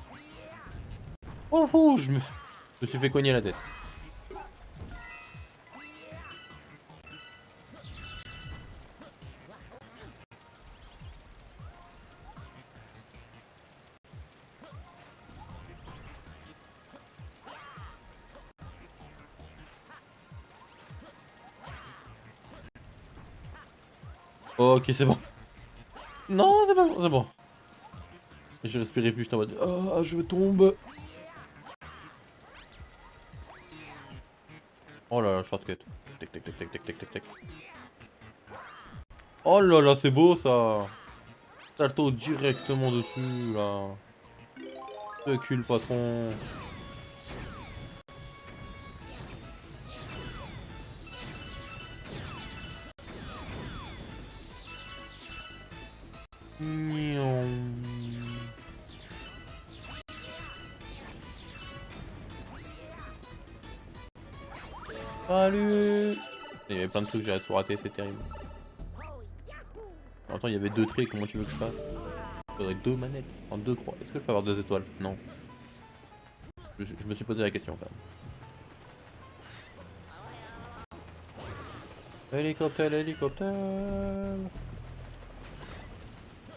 Oh, oh je me suis fait cogner la tête. Oh, ok, c'est bon. Non, c'est pas bon, c'est bon. Je respirais plus, j'étais en mode... Oh, je tombe. Oh là là, shortcut. Tac, tac, tac, tac, tac, tac, tac, tac. Oh là là, c'est beau ça. Salto directement dessus, là. Recule, patron. Miaou. Salut. Il y avait plein de trucs, j'ai tout raté, c'est terrible. Attends, il y avait deux traits, comment tu veux que je fasse? Il faudrait deux manettes, en deux croix. Est-ce que je peux avoir deux étoiles? Non. Je me suis posé la question quand même. Hélicoptère, hélicoptère.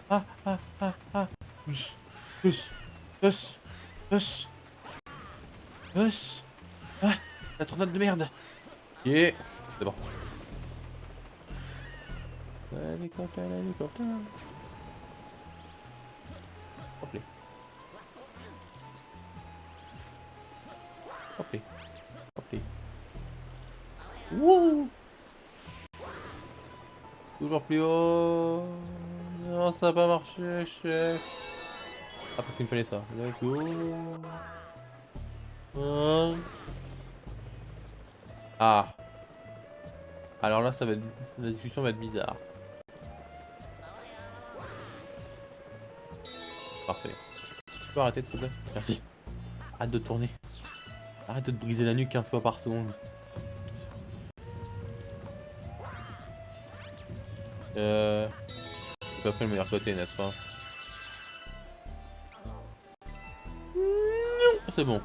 Ah, ah, ah, ah. Us, us, us, us, us. Ah, la tornade de merde. Yeah. C'est bon. Hélicoptère, hélicoptère. Hop les. Hop les. Hop les. Wouh. Toujours plus haut. Non, ça va pas marcher, chef. Ah, parce qu'il me fallait ça. Let's go. Hein. Ah. Alors là, ça va être... la discussion va être bizarre. Parfait. Tu peux arrêter, s'il te plaît? Merci. Arrête de tourner. Arrête de te briser la nuque 15 fois par seconde. C'est pas fait le meilleur côté, n'est-ce pas? C'est bon.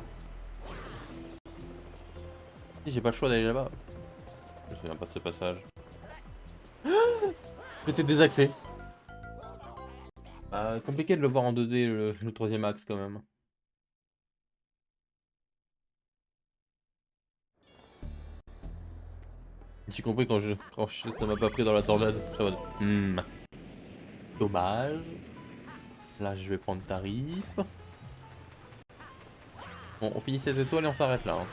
Si j'ai pas le choix d'aller là-bas. Je me souviens pas de ce passage. J'étais désaxé. Compliqué de le voir en 2D le troisième axe quand même. J'ai compris ça m'a pas pris dans la tornade. Ça va. Dommage. Là je vais prendre tarif. Bon, on finit cette étoile et on s'arrête là. Hein.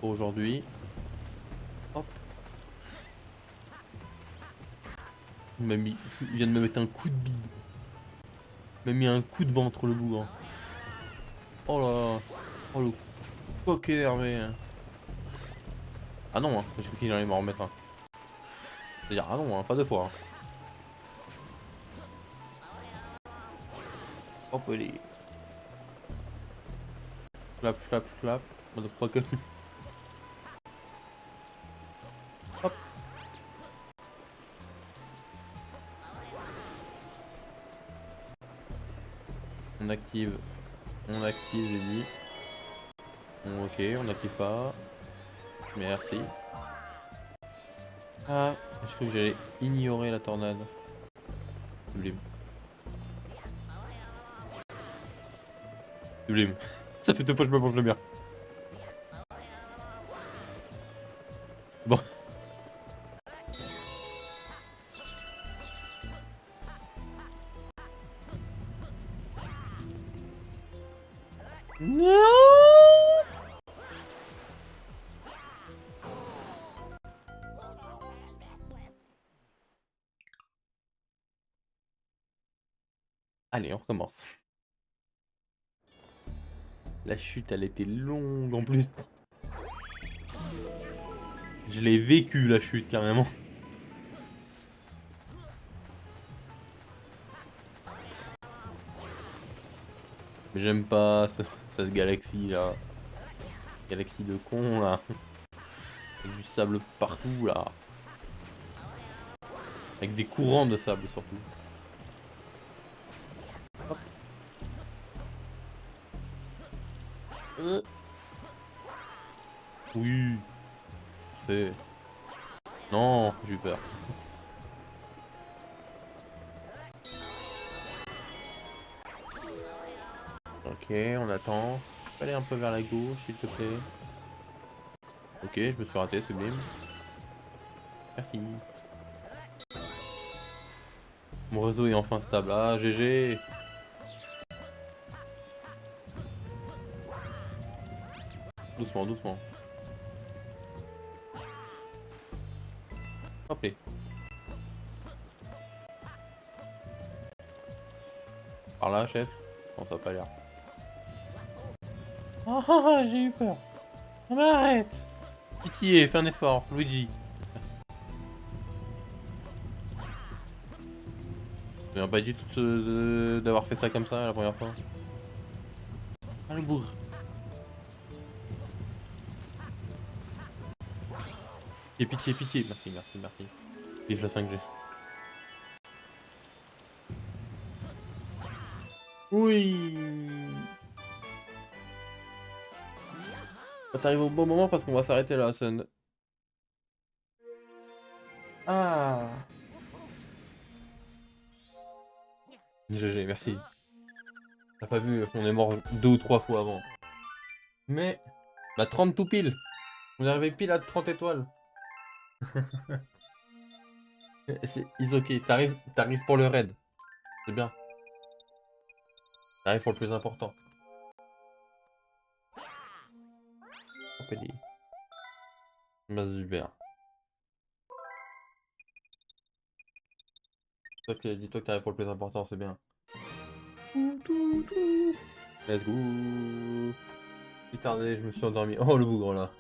Pour aujourd'hui. Hop. Il vient de me mettre un coup de bide. Il m'a mis un coup de ventre le bougre. Oh là. Oh le coquet énervé. Ah non, hein. J'ai cru qu'il allait m'en remettre un. C'est-à-dire, ah non, hein, pas deux fois. Hein. Hop, allez. Flap, flap, flap. Motherfucker. Hop. On active. On active, j'ai dit. Bon, ok, on n'active pas. Merci. Ah, je crois que j'allais ignorer la tornade. Sublime. Sublime. Ça fait deux fois que je me mange le mien. Bon. Non. Allez, on recommence. La chute, elle était longue en plus. Je l'ai vécu la chute carrément. Mais j'aime pas cette galaxie là. Galaxie de con là. Avec du sable partout là. Avec des courants de sable surtout. Hop. Oui. Parfait. Non, j'ai eu peur. Ok, on attend. Je peux aller un peu vers la gauche, s'il te plaît. Ok, je me suis raté, sublime. Merci. Mon réseau est enfin stable. Ah, GG. Doucement, doucement. Hop là. Par là, chef. Non, ça va pas l'air. Ah ah ah, j'ai eu peur. Non mais arrête. Pitié, fais un effort, Luigi. Je n'ai pas dit tout d'avoir fait ça comme ça la première fois. Ah le bourre. Et pitié, pitié. Merci, merci, merci. Vive la 5G. Oui. T'arrives au bon moment parce qu'on va s'arrêter là, Sun. Ah. GG, merci. T'as pas vu, on est mort 2 ou 3 fois avant. Mais, bah 30 tout pile. On est arrivé pile à 30 étoiles. C'est ok, t'arrives pour le raid. C'est bien. T'arrives pour le plus important. Hop, elle est. Bah super. Dis-toi que t'arrives pour le plus important, c'est bien. Let's go. J'ai tardé, je me suis endormi. Oh le bougre là.